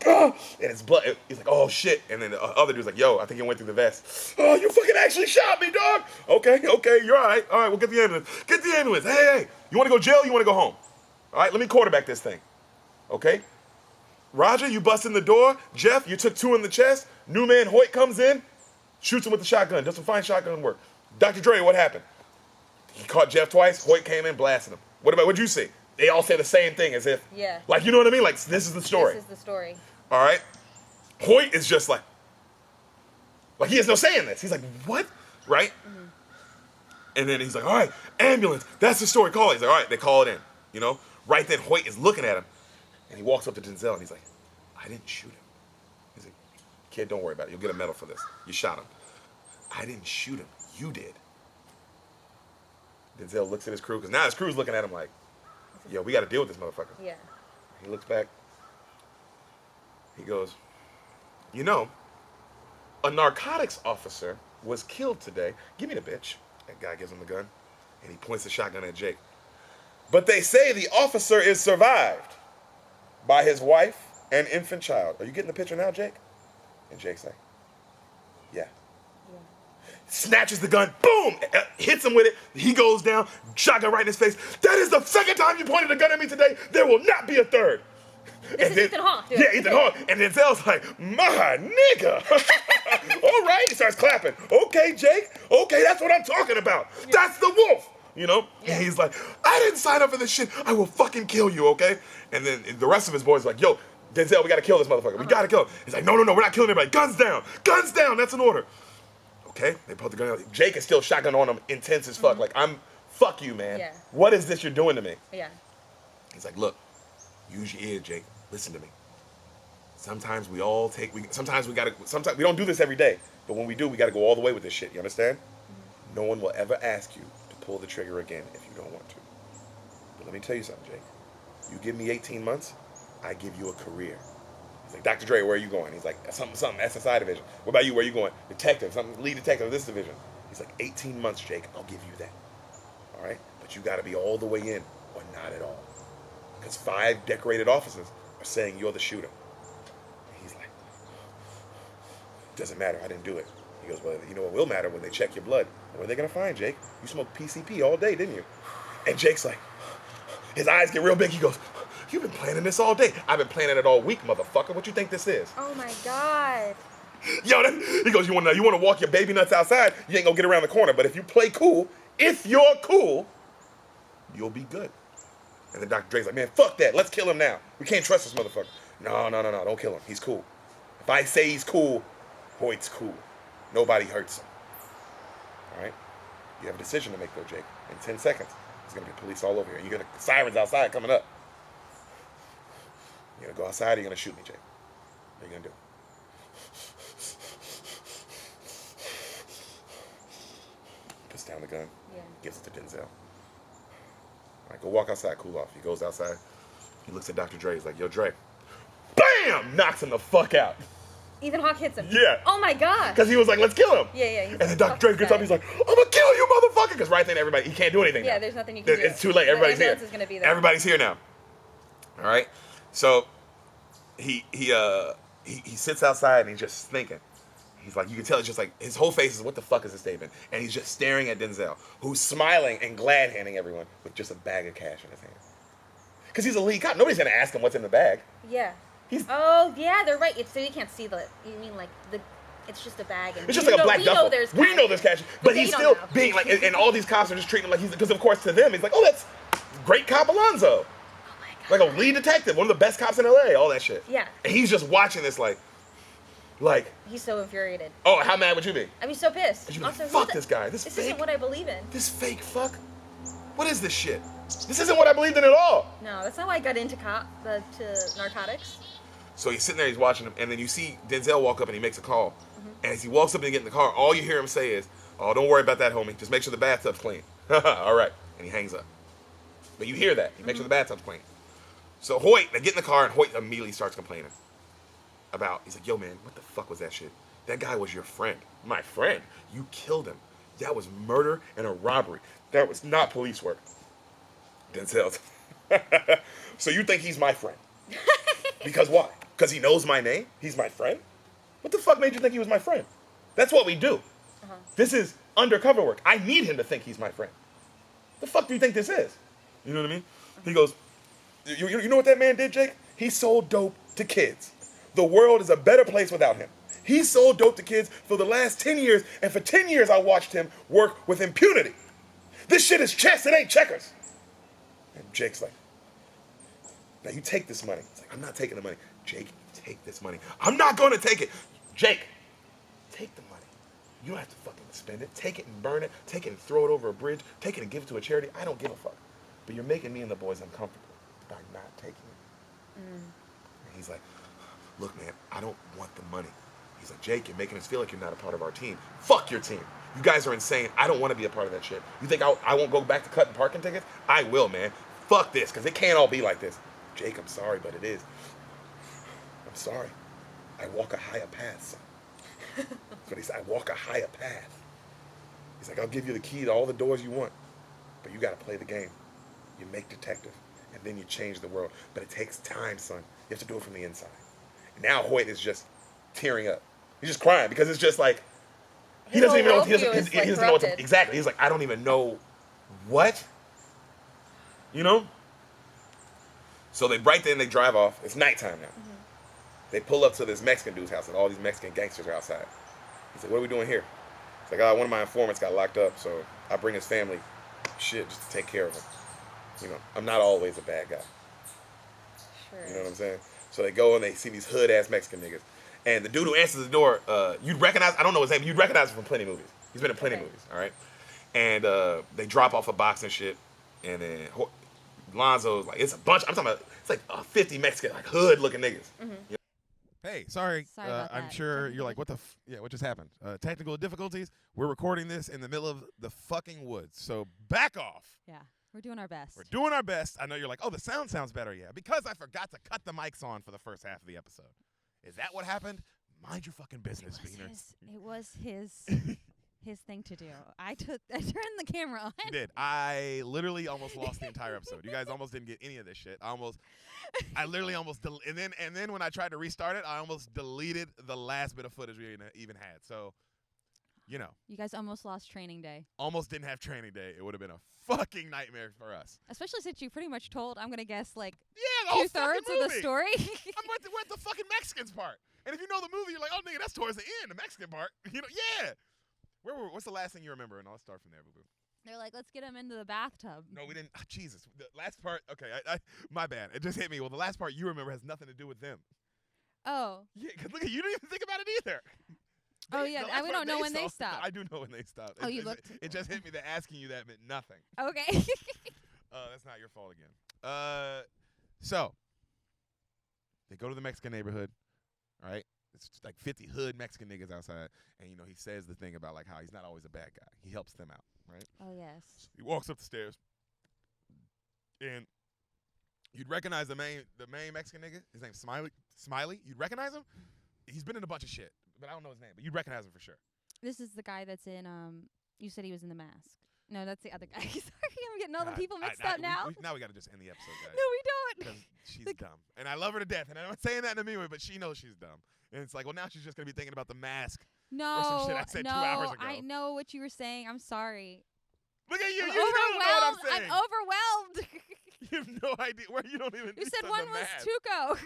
And it's blood. He's like, oh shit. And then the other dude's like, yo, I think it went through the vest. Oh, you fucking actually shot me, dog. Okay, you're all right. All right, we'll get the ambulance. Get the ambulance. Hey, you want to go jail? You want to go home? All right, let me quarterback this thing. Okay? Roger, you bust in the door. Jeff, you took two in the chest. New man Hoyt comes in, shoots him with the shotgun. Does some fine shotgun work. Dr. Dre, what happened? He caught Jeff twice. Hoyt came in, blasted him. What'd you see? They all say the same thing as if, like, you know what I mean? Like, this is the story. This is the story. All right? Hoyt is just like he has no say in this. He's like, what? Right? Mm-hmm. And then he's like, all right, ambulance. That's the story. Call it. He's like, all right, they call it in. You know? Right then, Hoyt is looking at him. And he walks up to Denzel and he's like, I didn't shoot him. He's like, kid, don't worry about it. You'll get a medal for this. You shot him. I didn't shoot him. You did. Denzel looks at his crew, because now his crew's looking at him like, yo, we got to deal with this motherfucker. Yeah. He looks back. He goes, you know, a narcotics officer was killed today. Give me the bitch. That guy gives him the gun. And he points the shotgun at Jake. But they say the officer is survived by his wife and infant child. Are you getting the picture now, Jake? And Jake's like, yeah. Snatches the gun, boom, hits him with it. He goes down, shotgun right in his face. That is the second time you pointed a gun at me today. There will not be a third. This is Ethan Hawke, dude. Yeah, Ethan Hawke. And then Denzel's like, my nigga. All right. He starts clapping. Okay, Jake. Okay, that's what I'm talking about. Yeah. That's the wolf. You know? Yeah. And he's like, I didn't sign up for this shit. I will fucking kill you, okay? And then the rest of his boys are like, yo, Denzel, we got to kill this motherfucker. We got to kill him. He's like, no, we're not killing anybody. Guns down. Guns down. That's an order. Okay, they put the gun out. Jake is still shotgun on him, intense as fuck. Mm-hmm. Like, fuck you, man. Yeah. What is this you're doing to me? Yeah. He's like, look, use your ear, Jake. Listen to me. Sometimes we don't do this every day, but when we do, we got to go all the way with this shit. You understand? Mm-hmm. No one will ever ask you to pull the trigger again if you don't want to. But let me tell you something, Jake. You give me 18 months, I give you a career. He's like, Dr. Dre, where are you going? He's like, something, SSI division. What about you? Where are you going? Detective, something, lead detective of this division. He's like, 18 months, Jake, I'll give you that. All right? But you got to be all the way in or not at all. Because 5 decorated officers are saying you're the shooter. And he's like, doesn't matter, I didn't do it. He goes, well, you know what will matter when they check your blood? What are they going to find, Jake? You smoked PCP all day, didn't you? And Jake's like, his eyes get real big. He goes, you've been planning this all day. I've been planning it all week, motherfucker. What you think this is? Oh my God. Yo, he goes, you want to walk your baby nuts outside? You ain't gonna get around the corner. But if you play cool, you'll be good. And then Dr. Dre's like, man, fuck that. Let's kill him now. We can't trust this motherfucker. No. Don't kill him. He's cool. If I say he's cool, Hoyt's cool. Nobody hurts him. All right? You have a decision to make though, Jake. In 10 seconds. There's gonna be police all over here. You're gonna sirens outside coming up. You're gonna go outside. Or you're gonna shoot me, Jake. What are you gonna do? Puts down the gun. Yeah. Gives it to Denzel. All right, go walk outside, cool off. He goes outside. He looks at Dr. Dre. He's like, yo, Dre. BAM! Knocks him the fuck out. Ethan Hawke hits him. Yeah. Oh my god. Because he was like, let's kill him. Yeah. And then Dr. Dre gets up. He's like, I'm gonna kill you, motherfucker. Because right then, everybody, he can't do anything. Yeah, now. there's nothing you can do. It's too late. Everybody's here. Is gonna be there. Everybody's here now. All right. So he sits outside and he's just thinking. He's like, you can tell it's just like his whole face is, what the fuck is this statement? And he's just staring at Denzel, who's smiling and glad handing everyone with just a bag of cash in his hand. Because he's a lead cop. Nobody's gonna ask him what's in the bag. Yeah. Oh yeah, they're right. So you can't see you mean like it's just a bag and it's just like a black duffel. We know there's cash, but he's still know. being like, and all these cops are just treating him like because of course to them he's like, oh, that's great cop Alonzo. Oh my god. Like a lead detective, one of the best cops in LA, all that shit. Yeah. And he's just watching this like he's so infuriated. Oh, how mad would you be? I'd be so pissed. You'd be like, fuck this guy. This fake. Isn't what I believe in. This fake fuck. What is this shit? This isn't what I believed in at all. No, that's not why I got into to narcotics. So he's sitting there, he's watching him, and then you see Denzel walk up and he makes a call. And as he walks up and get in the car, all you hear him say is, oh, don't worry about that, homie. Just make sure the bathtub's clean. All right. And he hangs up. But you hear that. He makes sure the bathtub's clean. So Hoyt, they get in the car, and Hoyt immediately starts complaining he's like, yo, man, what the fuck was that shit? That guy was your friend. My friend. You killed him. That was murder and a robbery. That was not police work. Denzel. So you think he's my friend? Because why? Because he knows my name? He's my friend? What the fuck made you think he was my friend? That's what we do. This is undercover work. I need him to think he's my friend. The fuck do you think this is? You know what I mean? He goes, you know what that man did, Jake? He sold dope to kids. The world is a better place without him. He sold dope to kids for the last 10 years, and for 10 years I watched him work with impunity. This shit is chess, it ain't checkers. And Jake's like, now you take this money. It's like, I'm not taking the money. Jake, take this money. I'm not going to take it. Jake, take the money. You don't have to fucking spend it. Take it and burn it. Take it and throw it over a bridge. Take it and give it to a charity. I don't give a fuck. But you're making me and the boys uncomfortable by not taking it. And he's like, look, man, I don't want the money. He's like, Jake, you're making us feel like you're not a part of our team. Fuck your team. You guys are insane. I don't want to be a part of that shit. You think I won't go back to cutting parking tickets? I will, man. Fuck this, because it can't all be like this. Jake, I'm sorry, but it is. I'm sorry. I walk a higher path, son. That's what he said. I walk a higher path. He's like, I'll give you the key to all the doors you want, but you got to play the game. You make detective, and then you change the world. But it takes time, son. You have to do it from the inside. Now Hoyt is just tearing up. He's just crying because it's just like he doesn't even know. He doesn't know what to, exactly. He's like, I don't even know what. You know. So they right then they drive off. It's nighttime now. They pull up to this Mexican dude's house, and all these Mexican gangsters are outside. He's like, what are we doing here? It's like, one of my informants got locked up, so I bring his family shit just to take care of him. You know, I'm not always a bad guy. Sure. You know what I'm saying? So they go and they see these hood-ass Mexican niggas. And the dude who answers the door, you'd recognize, I don't know his name, but you'd recognize him from plenty of movies. He's been in plenty of movies, all right? And they drop off a box and shit. And then Lonzo's like, it's a bunch, I'm talking about, it's like 50 Mexican, like hood-looking niggas. You know? Hey, sorry. About I'm that. sure you're like, what just happened? Technical difficulties. We're recording this in the middle of the fucking woods. So back off. Yeah, we're doing our best. We're doing our best. I know you're like, oh, the sound sounds better. Yeah, because I forgot to cut the mics on for the first half of the episode. Is that what happened? Mind your fucking business, Beaner. It was his thing to do. I turned the camera on. You did. I literally almost lost the entire episode. You guys almost didn't get any of this shit. I literally almost and then when I tried to restart it, I almost deleted the last bit of footage we even had. So, you know. You guys almost lost training day. Almost didn't have training day. It would have been a fucking nightmare for us. Especially since you pretty much told, I'm going to guess, like, the whole 2/3 of the story. we're at the fucking Mexicans part. And if you know the movie, you're like, oh, nigga, that's towards the end, the Mexican part. You know, yeah. What's the last thing you remember? And I'll start from there, boo-boo. They're like, let's get him into the bathtub. No, we didn't. Oh, Jesus. The last part, okay, my bad. It just hit me. Well, the last part you remember has nothing to do with them. Oh. Yeah, because look, you didn't even think about it either. We don't know when they stop. I do know when they stopped. Oh, you looked. It just hit me that asking you that meant nothing. Okay. That's not your fault again. So they go to the Mexican neighborhood, all right? It's just like 50 hood Mexican niggas outside, and he says the thing about like how he's not always a bad guy. He helps them out, right? Oh yes. He walks up the stairs, and you'd recognize the main Mexican nigga. His name's Smiley. You'd recognize him. He's been in a bunch of shit, but I don't know his name. But you'd recognize him for sure. This is the guy that's in. You said he was in The Mask. No, that's the other guy. Sorry, I'm getting all the people mixed up now. Now we got to just end the episode, guys. No, we don't. Because she's dumb. And I love her to death. And I'm not saying that in a mean way, but she knows she's dumb. And it's like, well, now she's just going to be thinking about The Mask. No, or some shit I said 2 hours ago. I know what you were saying. I'm sorry. Look at you. I'm You don't know what I'm saying. I'm overwhelmed. You have no idea. Where you don't even. You said one was Tuco.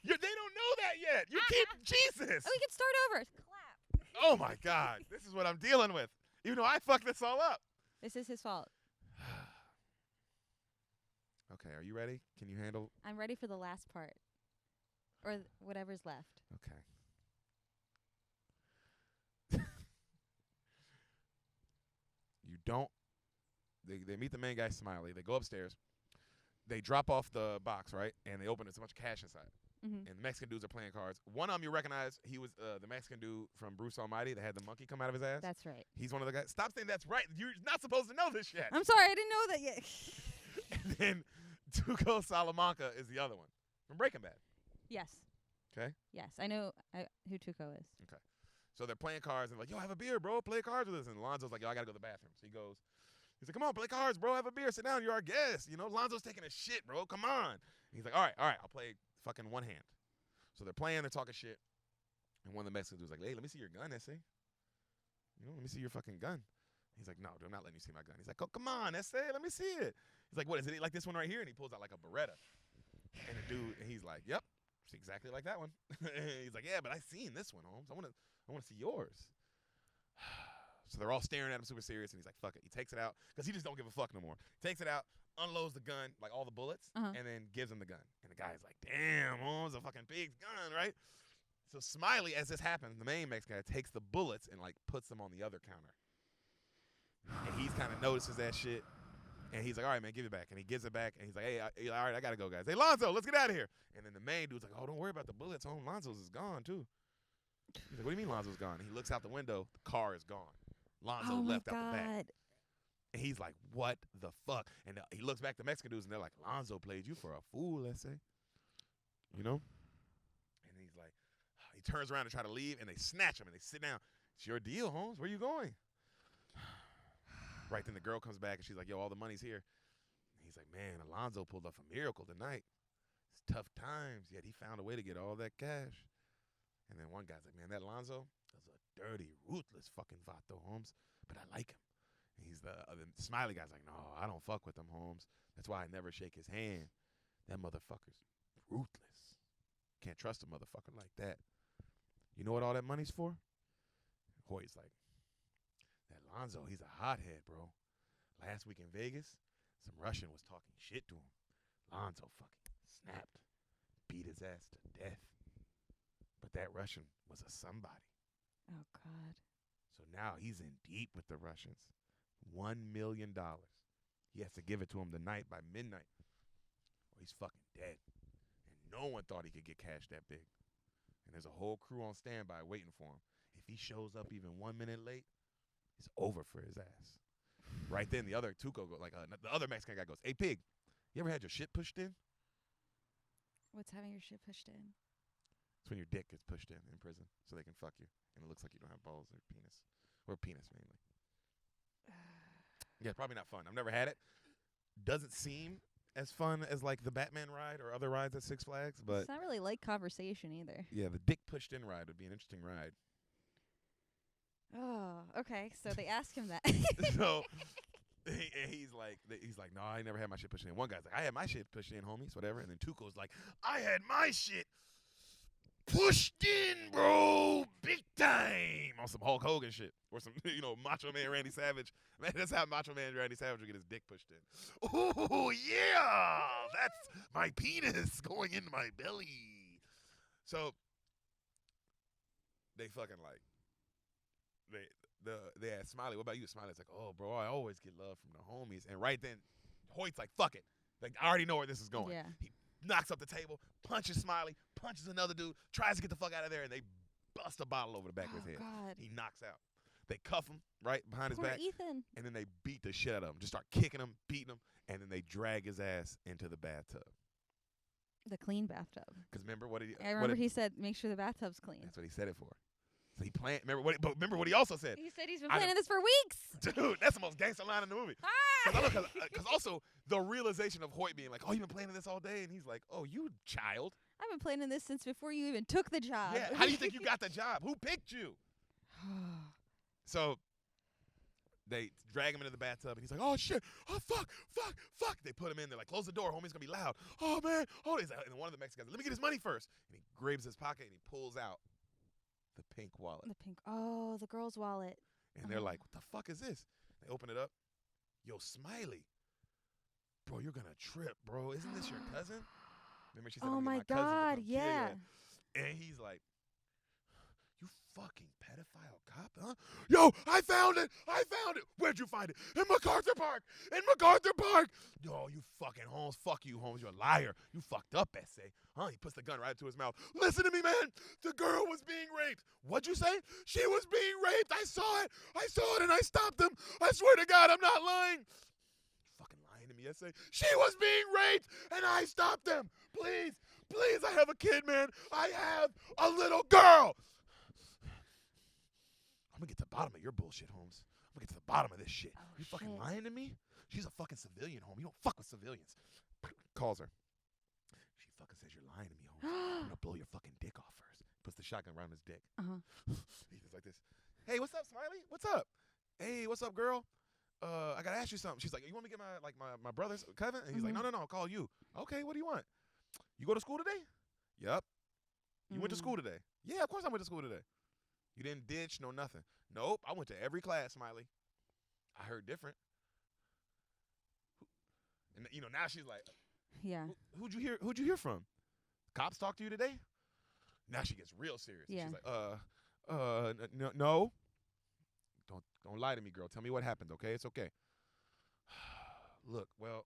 They don't know that yet. You keep Jesus. Oh, we can start over. Clap. Oh my God. This is what I'm dealing with. Even though I fucked this all up. This is his fault. Okay, are you ready? Can you handle? I'm ready for the last part. Or whatever's left. Okay. You don't. They meet the main guy, Smiley. They go upstairs. They drop off the box, right? And they open it. There's a bunch of cash inside. Mm-hmm. And the Mexican dudes are playing cards. One of them you recognize. He was the Mexican dude from Bruce Almighty that had the monkey come out of his ass. That's right. He's one of the guys. Stop saying that's right. You're not supposed to know this yet. I'm sorry, I didn't know that yet. And then Tuco Salamanca is the other one from Breaking Bad. Yes. Okay. Yes, I know who Tuco is. Okay. So they're playing cards and like, yo, have a beer, bro. Play cards with us. And Lonzo's like, yo, I gotta go to the bathroom. So he goes. He's like, come on, play cards, bro. Have a beer. Sit down. You're our guest. You know, Lonzo's taking a shit, bro. Come on. And he's like, all right. I'll play fucking one hand. So they're playing. They're talking shit. And one of the Mexicans was like, hey, let me see your gun, S.A. Let me see your fucking gun. He's like, no, I'm not letting you see my gun. He's like, oh, come on, S.A., let me see it. He's like, what, is it like this one right here? And he pulls out like a Beretta. And the dude, and he's like, yep, it's exactly like that one. He's like, yeah, but I seen this one, Holmes. I want to see yours. So they're all staring at him super serious, and he's like, fuck it. He takes it out, because he just don't give a fuck no more. Takes it out, unloads the gun, like all the bullets, and then gives him the gun. And the guy's like, damn, Holmes, a fucking pig's gun, right? So Smiley, as this happens, the main Mexican guy takes the bullets and like puts them on the other counter. And he's kind of notices that shit. And he's like, all right, man, give it back. And he gives it back. And he's like, hey, all right, I got to go, guys. Hey, Lonzo, let's get out of here. And then the main dude's like, oh, don't worry about the bullets. Oh, Lonzo's is gone, too. He's like, what do you mean Lonzo's gone? And he looks out the window. The car is gone. Lonzo left out the back. And he's like, what the fuck? And he looks back to Mexican dudes, and they're like, Lonzo played you for a fool, let's say. You know? And he's like, he turns around to try to leave, and they snatch him, and they sit down. It's your deal, Holmes. Where you going? Right then the girl comes back, and she's like, yo, all the money's here. And he's like, man, Alonzo pulled off a miracle tonight. It's tough times, yet he found a way to get all that cash. And then one guy's like, man, that Alonzo is a dirty, ruthless fucking vato, Holmes, but I like him. And he's the smiley guy's like, no, I don't fuck with him, Holmes. That's why I never shake his hand. That motherfucker's ruthless. Can't trust a motherfucker like that. You know what all that money's for? Hoyt's like, that Lonzo, he's a hothead, bro. Last week in Vegas, some Russian was talking shit to him. Lonzo fucking snapped, beat his ass to death. But that Russian was a somebody. Oh, God. So now he's in deep with the Russians. $1 million. He has to give it to him tonight by midnight, or he's fucking dead. And no one thought he could get cash that big. And there's a whole crew on standby waiting for him. If he shows up even 1 minute late, it's over for his ass. Right then, the other Tuco, the other Mexican guy goes, hey, pig, you ever had your shit pushed in? What's having your shit pushed in? It's when your dick gets pushed in prison so they can fuck you. And it looks like you don't have balls or penis. Or penis, mainly. Yeah, probably not fun. I've never had it. Doesn't seem as fun as like the Batman ride or other rides at Six Flags, but it's not really like conversation either. Yeah, the dick pushed in ride would be an interesting ride. Oh, okay. So they ask him that. So he's like, no, I never had my shit pushed in. One guy's like, I had my shit pushed in, homies, whatever. And then Tuco's like, I had my shit pushed in, bro, big time, on some Hulk Hogan shit, or some, Macho Man Randy Savage. Man, that's how Macho Man Randy Savage would get his dick pushed in. Oh yeah, that's my penis going into my belly. So they fucking like, they asked Smiley, what about you? Smiley's like, oh, bro, I always get love from the homies. And right then, Hoyt's like, fuck it. Like, I already know where this is going. Yeah. He knocks up the table, punches Smiley, punches another dude, tries to get the fuck out of there, and they bust a bottle over the back of his head. God. He knocks out. They cuff him right behind his Poor back, Ethan. and then they beat the shit out of him. Just start kicking him, beating him, and then they drag his ass into the bathtub. The clean bathtub. Because remember what he? I remember he said, make sure the bathtub's clean. That's what he said it for. So he planned. Remember what he also said. He said he's been planning this for weeks. Dude, that's the most gangster line in the movie. Because also the realization of Hoyt being like, oh, you've been planning this all day, and he's like, oh, you child. I've been planning this since before you even took the job. Yeah. How do you think you got the job? Who picked you? So they drag him into the bathtub, and he's like, oh, shit. Oh, fuck. They put him in. They're like, close the door. Homie's going to be loud. Oh, man. Oh, and one of the Mexicans, let me get his money first. And he grabs his pocket, and he pulls out the pink wallet. The girl's wallet. And they're like, what the fuck is this? They open it up. Yo, Smiley. Bro, you're going to trip, bro. Isn't this your cousin? Remember she said, Oh, I'm my gonna get God. cousin Yeah. And he's like, you fucking pedophile cop, huh? Yo, I found it. Where'd you find it? In MacArthur Park. Yo, you fucking Holmes. Fuck you, Holmes. You're a liar. You fucked up, S.A. Huh? He puts the gun right to his mouth. Listen to me, man. The girl was being raped. What'd you say? She was being raped. I saw it and I stopped him. I swear to God, I'm not lying. You fucking lying to me, S.A. She was being raped and I stopped them. Please, I have a kid, man. I have a little girl. I'm gonna get to the bottom of your bullshit, Holmes. I'm gonna get to the bottom of this shit. You fucking lying to me? She's a fucking civilian, Holmes. You don't fuck with civilians. Calls her. She fucking says you're lying to me, Holmes. I'm gonna blow your fucking dick off first. Puts the shotgun around his dick. He's just like this. Hey, what's up, Smiley? What's up? Hey, what's up, girl? I gotta ask you something. She's like, you want me to get my brother's cousin? And he's like, no, I'll call you. Okay, what do you want? You go to school today? Yep. You went to school today? Yeah, of course I went to school today. You didn't ditch, no nothing. Nope, I went to every class, Smiley. I heard different. And now she's like, yeah. Who'd you hear from? Cops talk to you today? Now she gets real serious. Yeah. She's like, no. Don't lie to me, girl. Tell me what happened, okay? It's okay. Look, well,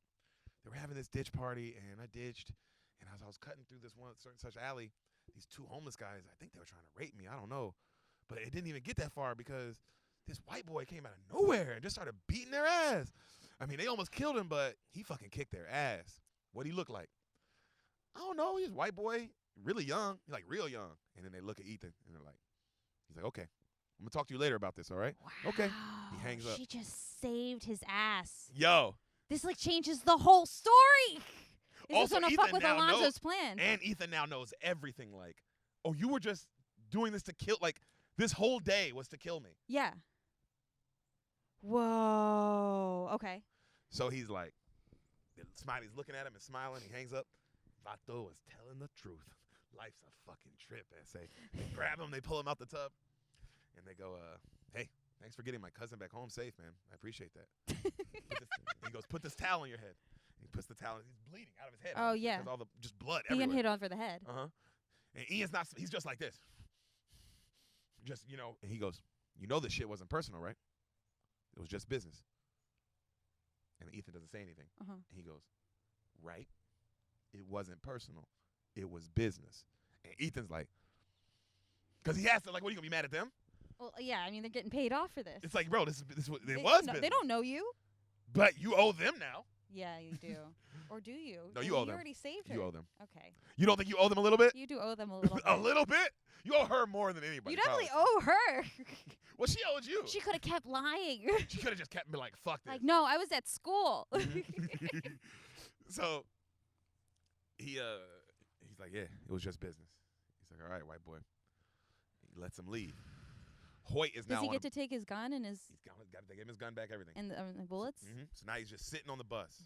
they were having this ditch party, and I ditched. And as I was cutting through this one certain such alley, these two homeless guys, I think they were trying to rape me. I don't know. But it didn't even get that far because this white boy came out of nowhere and just started beating their ass. I mean, they almost killed him, but he fucking kicked their ass. What'd he look like? I don't know. He's a white boy, really young. He's like real young. And then they look at Ethan, and he's like, okay, I'm going to talk to you later about this, all right? Wow. Okay. He hangs up. She just saved his ass. Yo. This changes the whole story. This Also, is gonna Ethan fuck with now Alonzo's plan. And Ethan now knows everything. Like, oh, you were just doing this to kill. Like, this whole day was to kill me. Yeah. Whoa. Okay. So he's like, Smiley's looking at him and smiling. He hangs up. Vato is telling the truth. Life's a fucking trip, S.A. They grab him. They pull him out the tub. And they go, hey, thanks for getting my cousin back home safe, man. I appreciate that. He goes, put this towel on your head. He puts the towel. He's bleeding out of his head. Oh, yeah. Because all the just blood Ian everywhere. hit over the head. And Ian's not. He's just like this. Just, and he goes, this shit wasn't personal, right? It was just business. And Ethan doesn't say anything. And he goes, right? It wasn't personal. It was business. And Ethan's like, because he has to, like, what, are you going to be mad at them? Well, yeah, I mean, they're getting paid off for this. It's like, bro, it was no, business. they don't know you. But you owe them now. Yeah, you do. Or do you? No, you owe them. You already saved her. You owe them. Okay. You don't think you owe them a little bit? You do owe them a little bit. A little bit? You owe her more than anybody. You definitely probably. owe her. Well, she owed you. She could have kept lying. She could have just kept me like, fuck this. Like, no, I was at school. So he's like, yeah, it was just business. He's like, all right, white boy. He lets him leave. Hoyt is now. Does he get to take his gun and his? He's got to give him his gun back, everything. And the bullets. So now he's just sitting on the bus,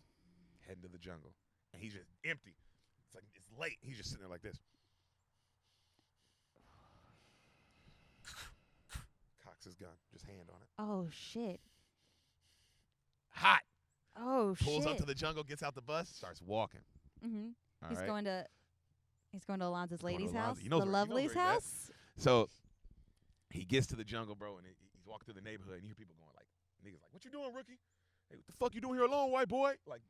heading to the jungle, and he's just empty. It's like it's late. He's just sitting there like this. Cocks his gun, just hand on it. Oh shit. Hot. Oh shit. Pulls up to the jungle, gets out the bus, starts walking. Mm-hmm. He's going to Alonzo's lady's house. He knows the where- lovely's he knows where he's house. So he gets to the jungle, bro, and he's walking through the neighborhood, and you hear people going like, niggas like, what you doing, rookie? Hey, what the fuck you doing here alone, white boy? Like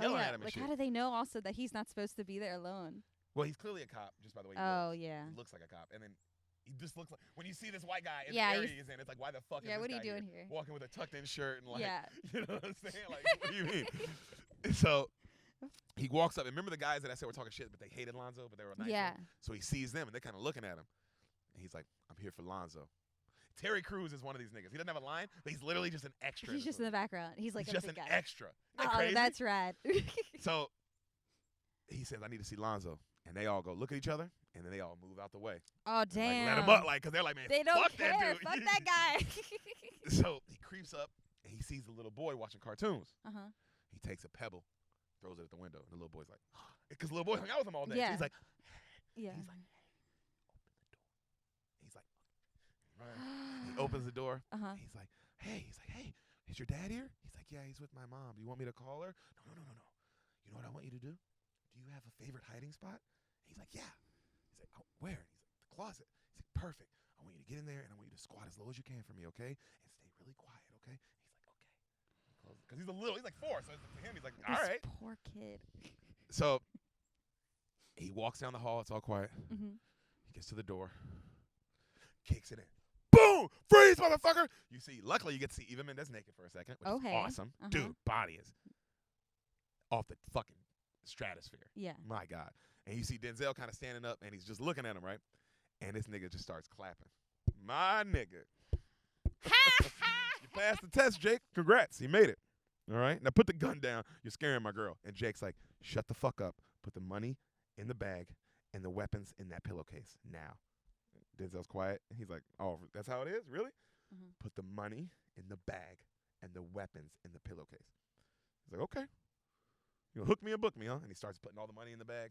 yelling at him and like shit. how do they know also that he's not supposed to be there alone? Well, he's clearly a cop just by the way he Oh looks. yeah. He looks like a cop, and then he just looks like when you see this white guy in Yeah, the area he's in, it's like, why the fuck is this what are guy you doing here? walking with a tucked-in shirt and like, Yeah. you know what I'm saying? Like, what do you mean? So he walks up, and remember the guys that I said were talking shit, but they hated Lonzo, but they were nice. Yeah. So he sees them, and they're kind of looking at him, and he's like, I'm here for Lonzo. Terry Crews is one of these niggas. He doesn't have a line, but he's literally just an extra. He's just in the background. He's like he's a just big an guy. extra. Isn't that crazy? That's rad. So he says, I need to see Lonzo. And they all go look at each other, and then they all move out the way. Oh, Like, damn. let him up, like, because they're like, man, They don't fuck care. that dude. Fuck that guy. So he creeps up, and he sees the little boy watching cartoons. Uh-huh. He takes a pebble, throws it at the window, and the little boy's like, because the little boy hung out with him all day. Yeah. So he's like, Yeah. he's like, hey, open the door. He's like, right. He opens the door. Uh-huh. He's like, hey, is your dad here? He's like, yeah, he's with my mom. Do you want me to call her? No. You know what I want you to do? Do you have a favorite hiding spot? He's like, yeah. He's like, oh, where? He's like, the closet. He's like, perfect. I want you to get in there, and I want you to squat as low as you can for me, okay? And stay really quiet, okay? He's like, okay. Because he's he's like 4, so to him, he's like, all right. This poor kid. So he walks down the hall. It's all quiet. Mm-hmm. He gets to the door, kicks it in. Boom! Freeze, motherfucker! You see, luckily you get to see Eva Mendes naked for a second, which is awesome. Uh-huh. Dude, body is off the fucking stratosphere. Yeah. My God. And you see Denzel kind of standing up, and he's just looking at him, right? And this nigga just starts clapping. My nigga. You passed the test, Jake. Congrats. You made it. All right? Now put the gun down. You're scaring my girl. And Jake's like, shut the fuck up. Put the money in the bag and the weapons in that pillowcase now. Denzel's quiet. He's like, oh, that's how it is? Really? Mm-hmm. Put the money in the bag and the weapons in the pillowcase. He's like, okay. You know, hook me and book me, huh? And he starts putting all the money in the bag,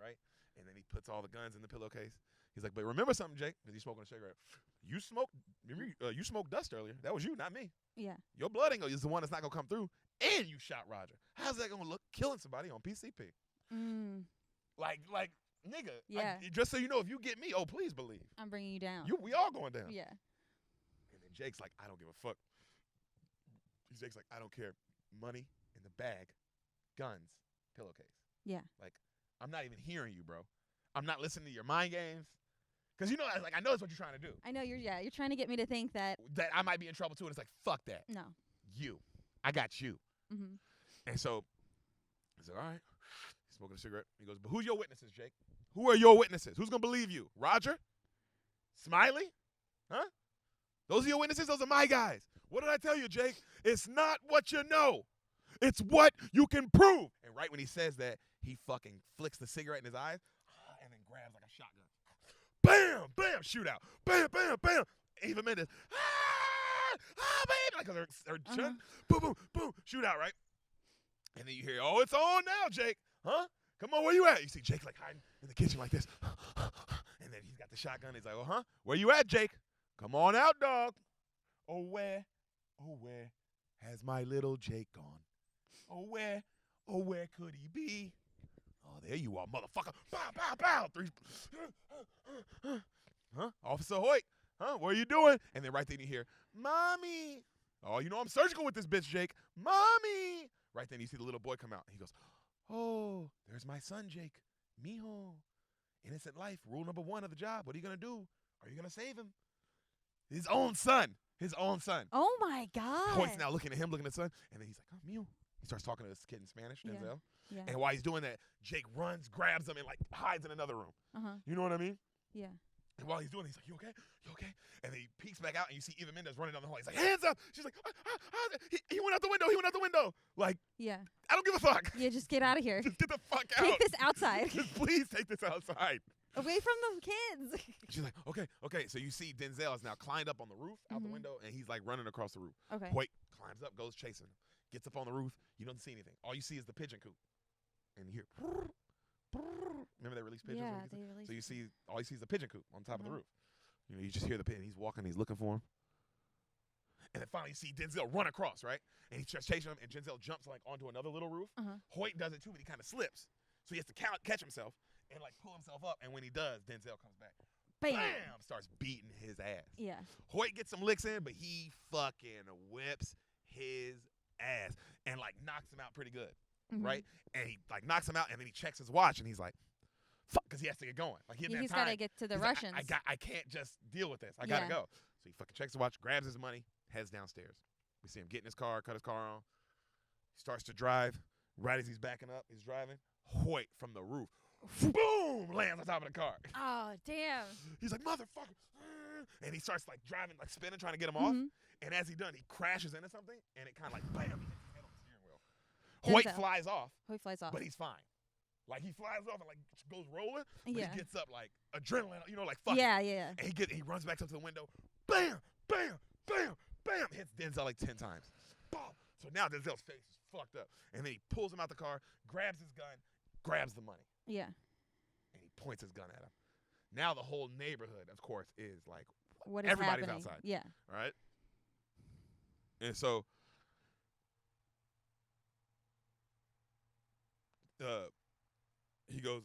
right? And then he puts all the guns in the pillowcase. He's like, but remember something, Jake, because he's smoking a cigarette. You smoked dust earlier. That was you, not me. Yeah. Your blood angle is the one that's not going to come through, and you shot Roger. How's that going to look, killing somebody on PCP? Mm. Like, nigga. Yeah. Just so you know, if you get me, oh, please believe. I'm bringing you down. We all going down. Yeah. And then Jake's like, I don't give a fuck. Jake's like, I don't care. Money in the bag, guns, pillowcase. Yeah. Like, I'm not even hearing you, bro. I'm not listening to your mind games. Because, you know, like, I know that's what you're trying to do. I know you're trying to get me to think that. That I might be in trouble, too. And it's like, fuck that. No. You. I got you. Mm-hmm. And so he's like, all right. He's smoking a cigarette. He goes, but who's your witnesses, Jake? Who are your witnesses? Who's going to believe you? Roger? Smiley? Huh? Those are your witnesses? Those are my guys. What did I tell you, Jake? It's not what you know. It's what you can prove. And right when he says that, he fucking flicks the cigarette in his eyes and then grabs like a shotgun. Bam! Bam! Shootout. Bam! Bam! Bam! Eva Mendes. Baby! Like, cause her shut. Boom! Boom! Boom! Shootout, right? And then you hear, oh, it's on now, Jake. Huh? Come on, where you at? You see Jake like hiding in the kitchen like this. And then he's got the shotgun. He's like, oh, huh? Where you at, Jake? Come on out, dog. Oh, where has my little Jake gone? Oh, where could he be? Oh, there you are, motherfucker. Bow, bow, bow. 3. Huh? Officer Hoyt. Huh? What are you doing? And then right then you hear, Mommy. Oh, you know I'm surgical with this bitch, Jake. Mommy. Right then you see the little boy come out. He goes, oh, there's my son, Jake. Mijo. Innocent life. Rule number 1 of the job. What are you going to do? Are you going to save him? His own son. Oh, my God. Hoyt's now looking at him, looking at his son. And then he's like, oh, Mijo. He starts talking to this kid in Spanish, Denzel. Yeah. And while he's doing that, Jake runs, grabs him, and like hides in another room. Uh-huh. You know what I mean? Yeah. And while he's doing it, he's like, you okay? You okay? And then he peeks back out, and you see Eva Mendes running down the hall. He's like, hands up! She's like, he went out the window. Like, Yeah. I don't give a fuck. Yeah, just get out of here. Just get the fuck out. Take this outside. Just please take this outside. Away from the kids. She's like, okay. So you see Denzel has now climbed up on the roof out the window, and he's like running across the roof. Okay. Hoyt climbs up, goes chasing him. Gets up on the roof. You don't see anything. All you see is the pigeon coop. And you hear, remember they released pigeons? Yeah, they released. So you see, all you see is the pigeon coop on top of the roof. You know, you just hear the pigeon. He's walking. He's looking for him. And then finally you see Denzel run across, right? And he's just chasing him, and Denzel jumps like onto another little roof. Hoyt does it too, but he kind of slips. So he has to catch himself and like pull himself up. And when he does, Denzel comes back. Bam! Starts beating his ass. Yeah. Hoyt gets some licks in, but he fucking whips his ass and like knocks him out pretty good, Mhm. right? And he like knocks him out, and then he checks his watch, and he's like, "Fuck," because he has to get going. Like he didn't He's have time. got to get to the He's like, Russians. I can't just deal with this. I gotta Yeah. go. So he fucking checks his watch, grabs his money, heads downstairs. We see him get in his car, cut his car on. He starts to drive. Right as he's backing up, he's driving. Hoyt from the roof, boom, lands on top of the car. Oh, damn. He's like, motherfucker. And he starts like driving, like spinning, trying to get him off. Mhm. And as he done, he crashes into something, and it kind of like, bam, he hits his head on the steering wheel. Hoyt Denzel. flies off, Hoyt flies off. but he's fine. Like he flies off and like goes rolling, but Yeah. he gets up like adrenaline, like fuck it. Yeah. And he runs back up to the window, bam, bam, bam, bam, hits Denzel like 10 times. Boom. So now Denzel's face is fucked up. And then he pulls him out the car, grabs his gun, grabs the money, Yeah. and he points his gun at him. Now the whole neighborhood, of course, is like, What is everybody's happening? outside. Yeah. right? And so he goes,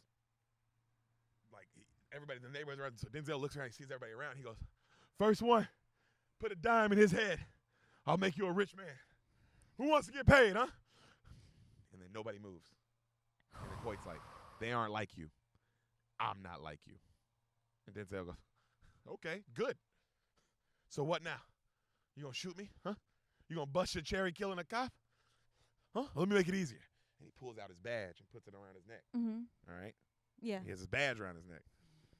like, everybody in the neighborhood's around. So Denzel looks around, he sees everybody around. He goes, first one, put a dime in his head. I'll make you a rich man. Who wants to get paid, huh? And then nobody moves. And then Hoyt's like, they aren't like you. I'm not like you. And Denzel goes, okay, good. So what now? You gonna shoot me, huh? You gonna bust your cherry killing a cop? Huh? Let me make it easier. And he pulls out his badge and puts it around his neck. Mhm. All right? Yeah. He has his badge around his neck.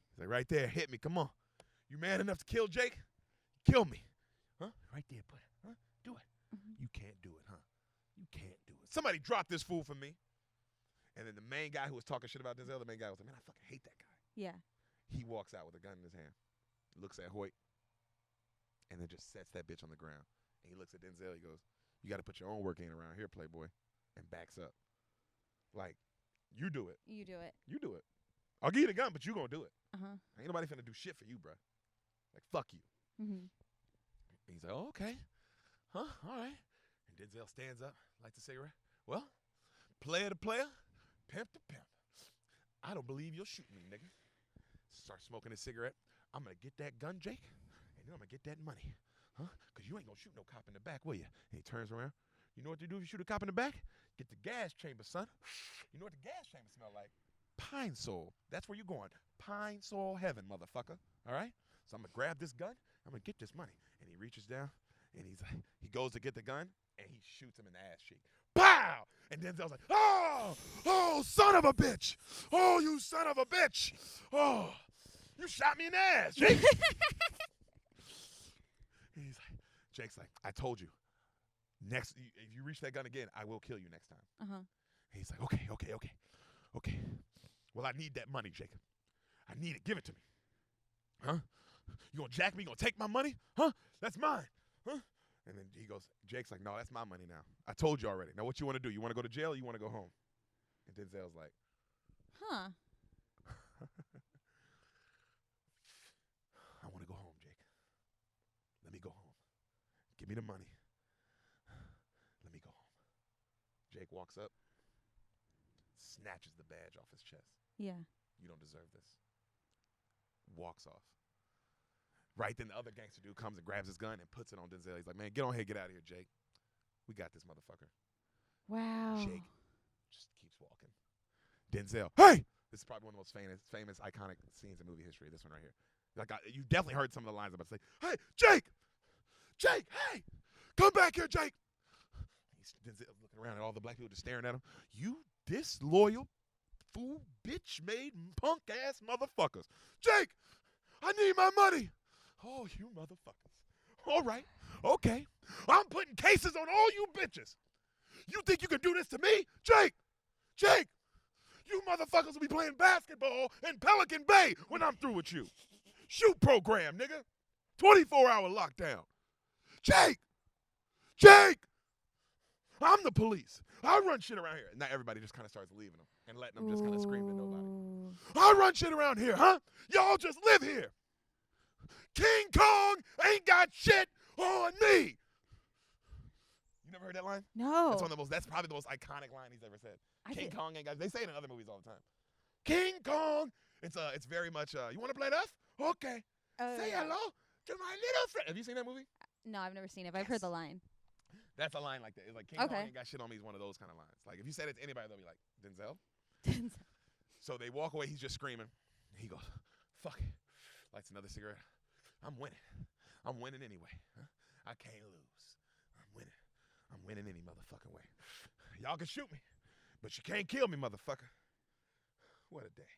He's like, right there, hit me, come on. You man enough to kill Jake? Kill me. Huh? Right there, buddy. Huh? Do it. Mhm. You can't do it, huh? You can't do it. Somebody drop this fool for me. And then the main guy who was talking shit about Denzel, the main guy was like, man, I fucking hate that guy. Yeah. He walks out with a gun in his hand, looks at Hoyt, and then just sets that bitch on the ground. And he looks at Denzel, he goes, you got to put your own work in around here, playboy, and backs up. Like, you do it. You do it. You do it. I'll give you the gun, but you gonna do it. Uh-huh. Ain't nobody finna do shit for you, bruh. Like, fuck you. Mhm. And he's like, oh, okay. Huh? All right. And Denzel stands up, lights a cigarette. Well, player to player, pimp to pimp. I don't believe you'll shoot me, nigga. Start smoking his cigarette. I'm gonna get that gun, Jake, and then I'm gonna get that money. Huh? Because you ain't gonna shoot no cop in the back, will you? And he turns around. You know what you do if you shoot a cop in the back? Get the gas chamber, son. You know what the gas chamber smell like? Pine sol. That's where you going. Pine sol heaven, motherfucker. All right? So I'm going to grab this gun. I'm going to get this money. And he reaches down, and he goes to get the gun, and he shoots him in the ass cheek. Pow! And Denzel's like, oh, son of a bitch. Oh, you son of a bitch. Oh, you shot me in the ass, Jake. He's like, Jake's like, I told you. Next, if you reach that gun again, I will kill you next time. Uh-huh. He's like, okay. Well, I need that money, Jacob. I need it. Give it to me. Huh? You gonna jack me? You gonna take my money? Huh? That's mine. Huh? And then he goes, Jake's like, no, that's my money now. I told you already. Now what you want to do? You want to go to jail or you want to go home? And Denzel's like, Huh. I want to go home, Jake. Let me go home. Give me the money. Let me go home. Jake walks up, snatches the badge off his chest. Yeah. You don't deserve this. Walks off. Right then the other gangster dude comes and grabs his gun and puts it on Denzel. He's like, man, get on here, get out of here, Jake. We got this motherfucker. Wow. Jake just keeps walking. Denzel, hey! This is probably one of the most famous, iconic scenes in movie history, this one right here. Like you definitely heard some of the lines I'm about to say. Hey, Jake! Jake, hey! Come back here, Jake! Denzel's looking around at all the black people just staring at him. You disloyal, fool, bitch-made, punk-ass motherfuckers. Jake! I need my money! Oh, you motherfuckers. All right, okay. I'm putting cases on all you bitches. You think you can do this to me? Jake! Jake! You motherfuckers will be playing basketball in Pelican Bay when I'm through with you. Shoot program, nigga. 24-hour lockdown. Jake! Jake! I'm the police. I run shit around here. And now everybody just kind of starts leaving them and letting them just kind of scream at nobody. Ooh. I run shit around here, huh? Y'all just live here. King Kong ain't got shit on me. You never heard that line? No. That's probably the most iconic line he's ever said. King feel- Kong ain't got. They say it in other movies all the time. King Kong. It's very much. You want to play tough? Okay. Say hello to my little friend. Have you seen that movie? No, I've never seen it, but I've heard the line. That's a line like that. It's like King Okay. Kong ain't got shit on me is one of those kind of lines. Like if you said it to anybody, they'll be like, Denzel. So they walk away. He's just screaming. He goes, fuck it. Lights another cigarette. I'm winning. I'm winning anyway. Huh? I can't lose. I'm winning. I'm winning any motherfucking way. Y'all can shoot me, but you can't kill me, motherfucker. What a day.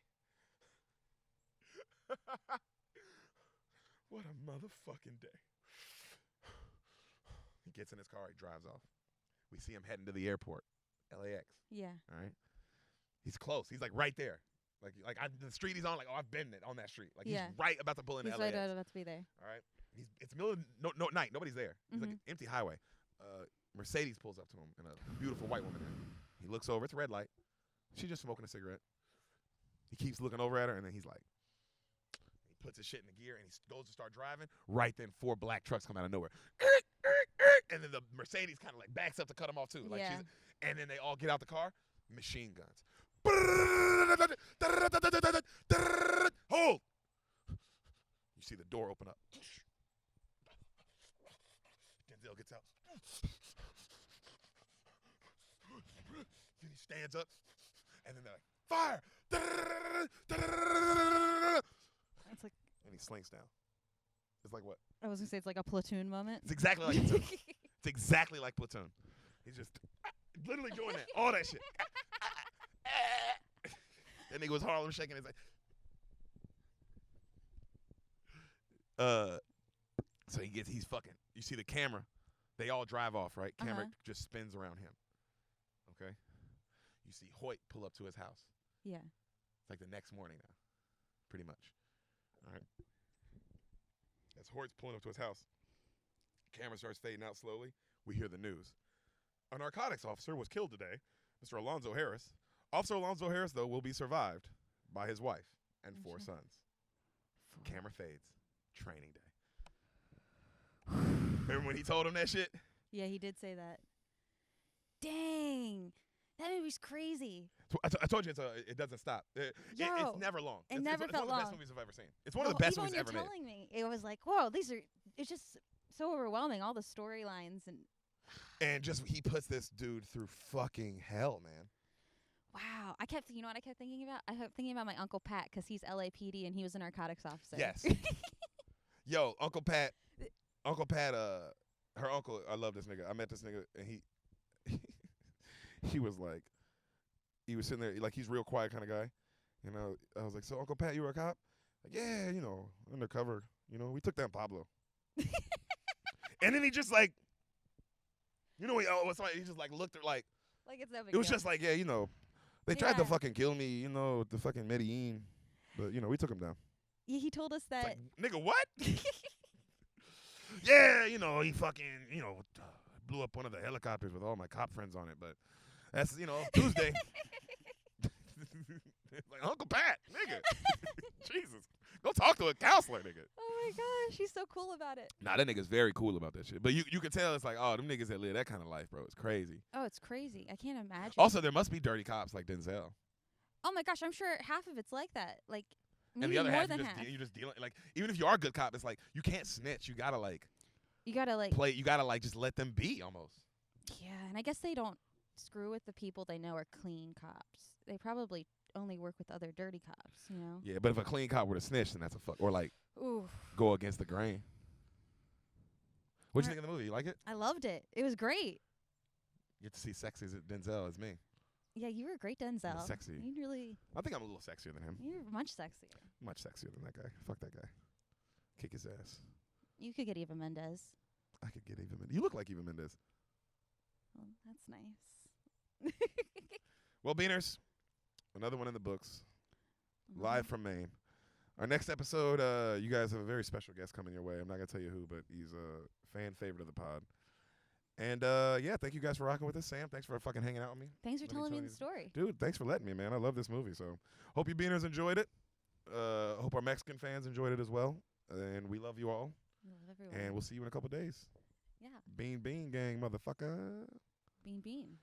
What a motherfucking day. He gets in his car. He drives off. We see him heading to the airport, LAX. Yeah. All right. He's close. He's like right there. The street he's on. Like, oh, I've been on that street. Like he's right about to pull into He's LAX. right about to be there. All right. It's middle of night. Nobody's there. It's like an empty highway. Mercedes pulls up to him and a beautiful white woman there. He looks over. It's a red light. She's just smoking a cigarette. He keeps looking over at her, and then he's like, he puts his shit in the gear, and he goes to start driving. Right then, 4 black trucks come out of nowhere. And then the Mercedes kind of like backs up to cut him off, too. Like and then they all get out the car. Machine guns. Hold! You see the door open up. Denzel gets out. Then he stands up, and then they're like, fire! It's like, and he slinks down. It's like what? I was gonna say it's like a Platoon moment. It's exactly like Platoon. It's exactly like Platoon. He's just literally doing that. All that shit. That nigga was Harlem shaking his so he's fucking. You see the camera. They all drive off, right? Camera just spins around him. Okay? You see Hoyt pull up to his house. Yeah. It's like the next morning now. Pretty much. All right? As Hoyt's pulling up to his house, camera starts fading out slowly. We hear the news. A narcotics officer was killed today, Mr. Alonzo Harris. Officer Alonzo Harris, though, will be survived by his wife and 4 sons. Camera fades. Training day. Remember when he told him that shit? Yeah, he did say that. Dang. That movie's crazy. I told you it doesn't stop. It's never long. It never felt long. It's one of the best movies I've ever seen. It's one of the best movies ever made. Even when you're telling me, it was like, whoa, it's just so overwhelming, all the storylines. And just he puts this dude through fucking hell, man. Wow. You know what I kept thinking about? I kept thinking about my Uncle Pat because he's LAPD and he was a narcotics officer. Yes. Yo, Uncle Pat, her uncle, I love this nigga. I met this nigga, and he was like, he was sitting there, like, he's a real quiet kind of guy. You know, I was like, so Uncle Pat, you were a cop? Like, yeah, undercover. We took down Pablo. And then he just like, he just like looked at like it's no big it was deal. just like, they tried to fucking kill me, the fucking Medellin, but we took him down. Yeah, he told us that. Like, nigga, what? Yeah, he fucking, blew up one of the helicopters with all my cop friends on it, but that's, Tuesday. Like, Uncle Pat, nigga. Jesus. Go talk to a counselor, nigga. Oh my gosh, he's so cool about it. Nah, that nigga's very cool about that shit. But you can tell it's like, oh, them niggas that live that kind of life, bro. It's crazy. Oh, it's crazy. I can't imagine. Also, there must be dirty cops like Denzel. Oh my gosh, I'm sure half of it's like that. Like, maybe and the other more half, than you're just dealing. Like, even if you are a good cop, it's like you can't snitch. You gotta play. You gotta just let them be almost. Yeah, and I guess they don't screw with the people they know are clean cops. They probably only work with other dirty cops, Yeah, but if a clean cop were to snitch, then that's a fuck. Or go against the grain. What'd you think of the movie? You like it? I loved it. It was great. You get to see sexy as Denzel as me. Yeah, you were great, Denzel. I'm sexy. You really. I think I'm a little sexier than him. You're much sexier. Much sexier than that guy. Fuck that guy. Kick his ass. You could get Eva Mendes. I could get Eva Mendes. You look like Eva Mendes. Well, that's nice. Well, Beaners, another one in the books. Live from Maine. Our next episode, you guys have a very special guest coming your way. I'm not going to tell you who, but he's a fan favorite of the pod. And, thank you guys for rocking with us. Sam, thanks for fucking hanging out with me. Thanks for telling me the story. Dude, thanks for letting me, man. I love this movie. So hope you Beaners enjoyed it. Hope our Mexican fans enjoyed it as well. And we love you all. Love everyone. And we'll see you in a couple days. Yeah. Bean gang, motherfucker. Bean.